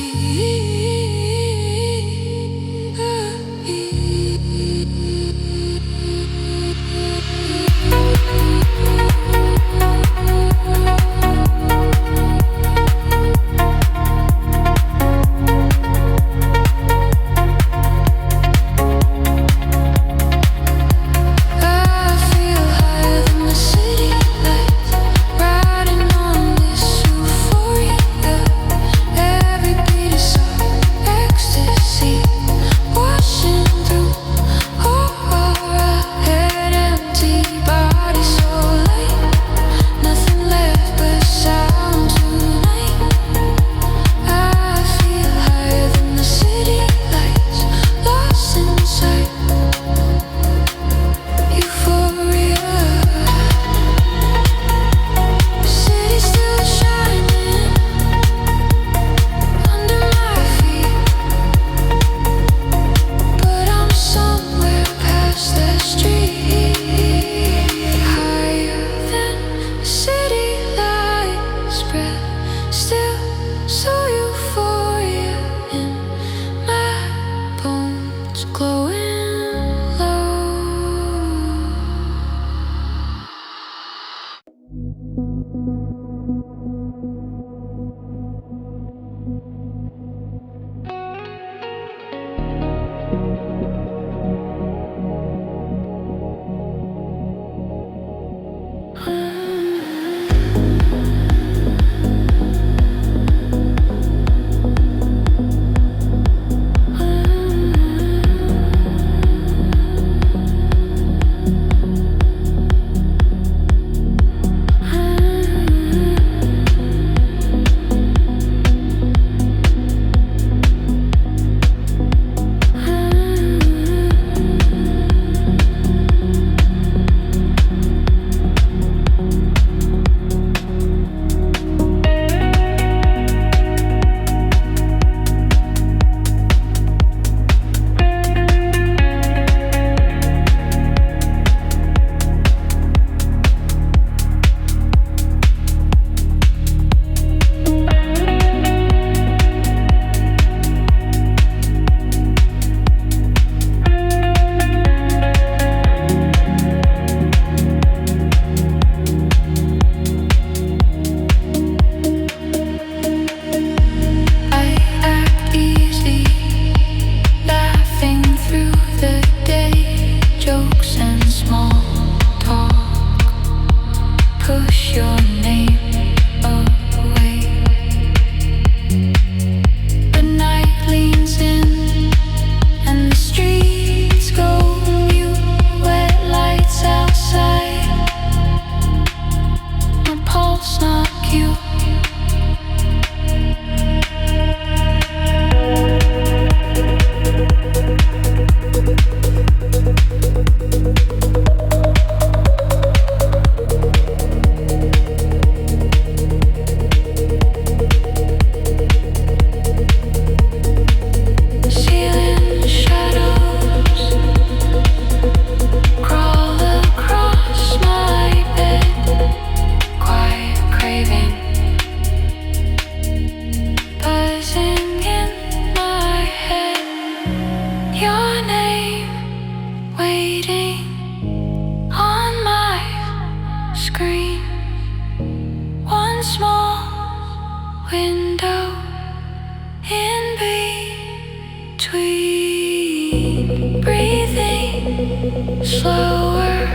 slower,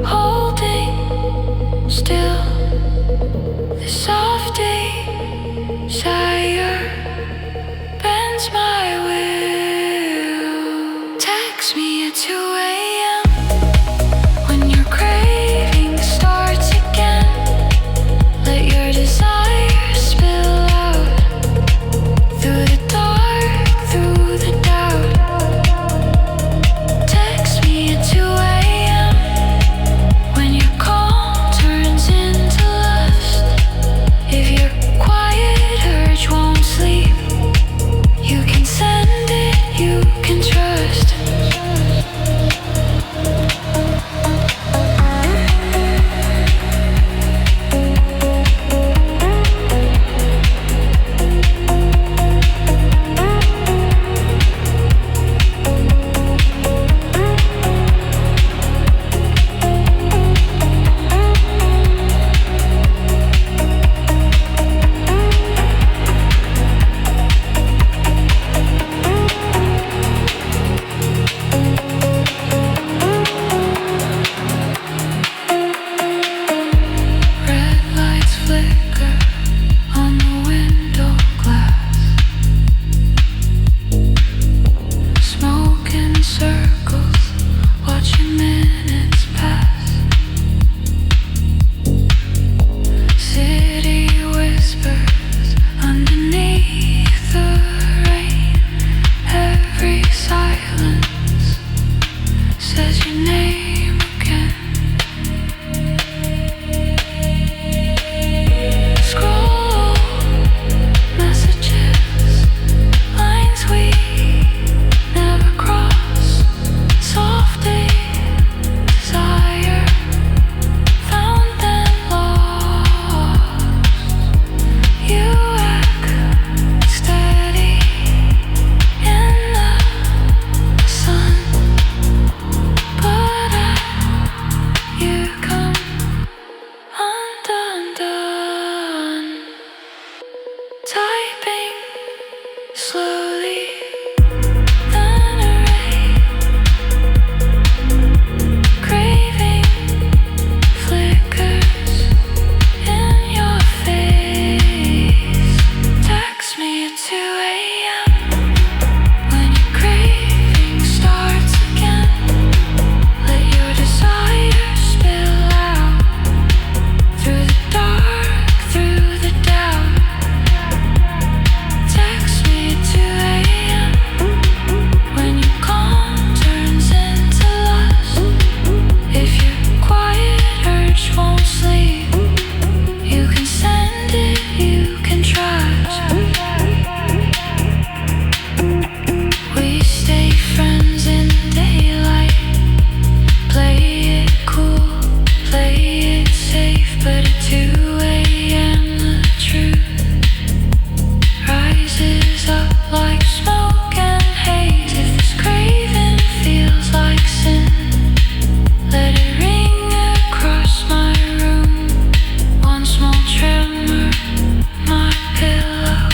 holding still. The soft desire bends my will. Text me at 2 a.m. when your craving starts again. Let your desire spill out through slowly, then erase. Craving flickers in your face. Text me at 2 a.m. when your craving starts again. Let your desire spill out through the dark, through the doubt. Text me at 2 a.m. when your calm turns into lust. If your quiet urge won't sleep, you can send it, you can trust. We stay friends in daylight. Play it cool, play it safe, but at 2 a.m. the truth rises up like smoke and haze. If this craving feels like sin, let it ring across my room. One small tremor, my pillow.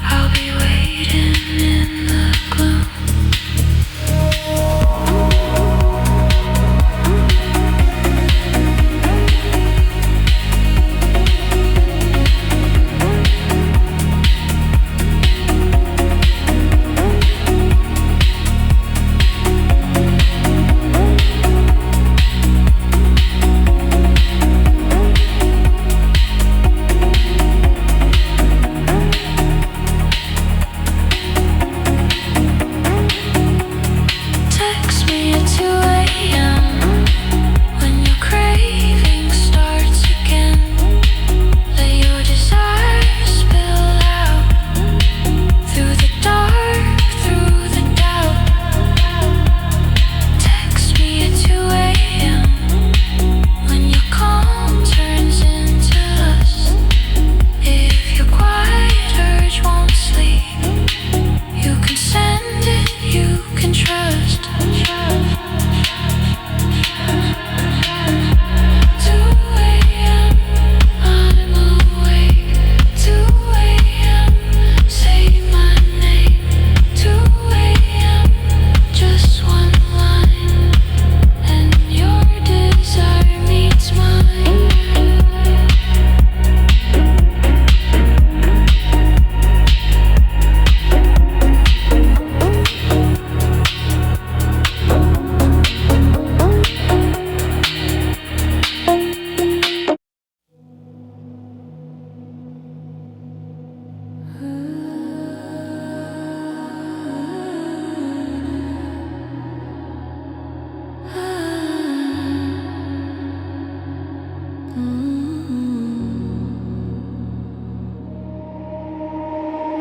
I'll be waiting in the gloom. Text me at 2 a.m. when your craving starts again. Let your desire spill out through the dark, through the doubt. Text me at 2 a.m. when your calm turns into lust. If your quiet urge won't sleep, you can send it, you can trust. 2 a.m. I'm awake. 2 a.m. say my name. 2 a.m. just one line, and your desire meets mine.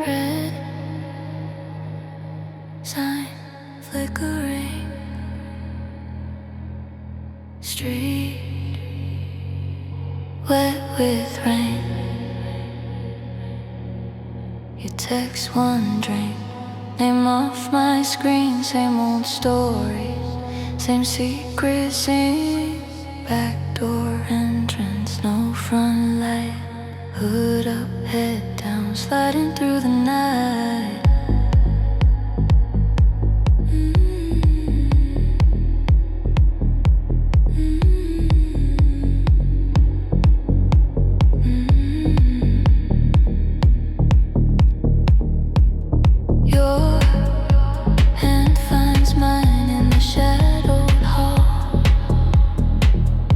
Red sign flickering, street wet with rain. You text one drink, name off my screen. Same old stories, same secret scene. Backdoor entrance, no front light. Hood up, head down, sliding through the night. Your hand finds mine in the shadowed hall.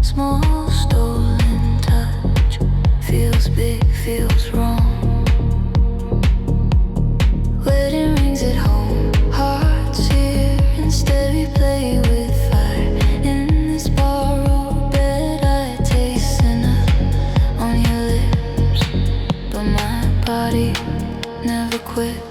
Small stolen touch feels big, feels wrong. Wedding rings at home, hearts here. Instead we play with fire in this borrowed bed. I taste enough on your lips, but my body never quits.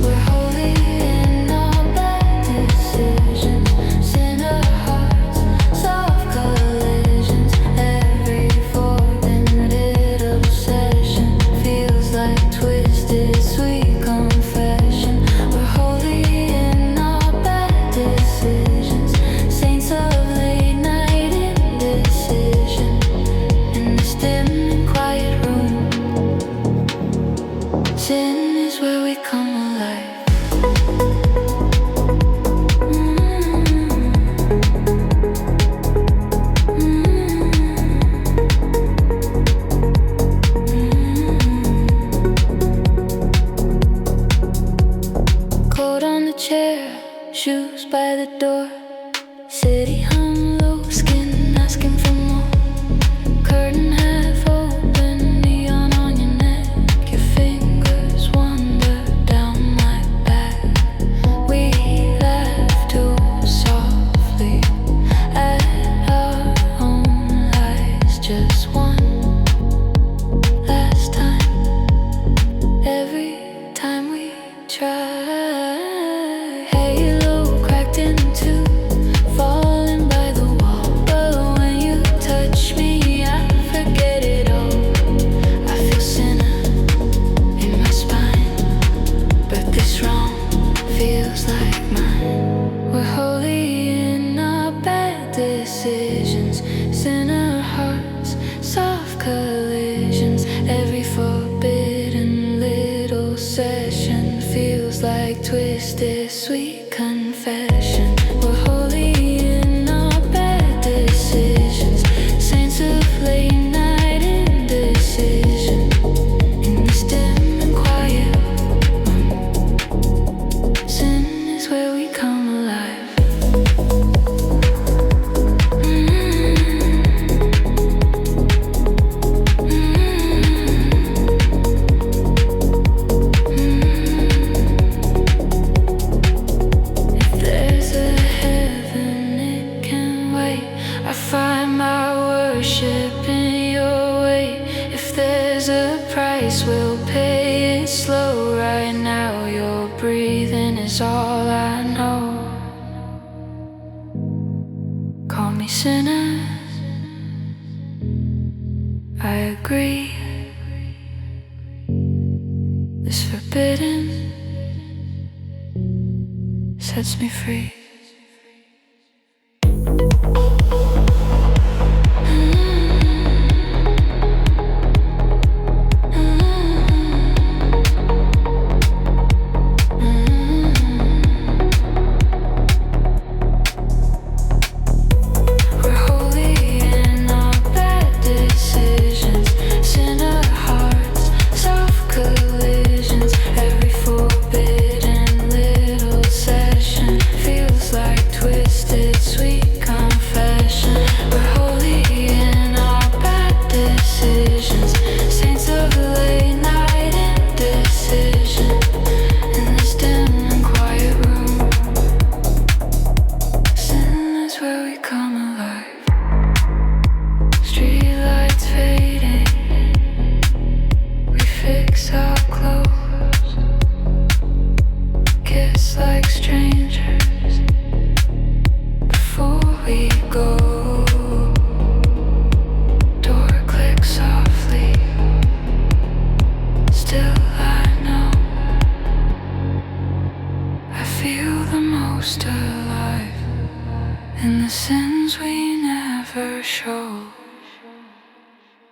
We're holy in our bad decisions, sinner hearts, soft collisions. Every forbidden obsession feels like twisted, sweet confession. We're holy in our bad decisions, saints of late night indecision. In this dim and quiet room, Sin is where we come alive. Shoes by the door, city hung low, skin asking for more. Curtain half open, neon on your neck. Your fingers wander down my back. We laugh too softly at our own lies. Just one last time. Every time we try. Twisted sweet confession. We're holy in our bad decisions. Saints of late night indecision. In this dim and quiet room, sin is where we come alive. I find my worship in your way. If there's a price, we'll pay it slow. Right now, your breathing is all I know. Call me sinner, I agree. This forbidden sets me free.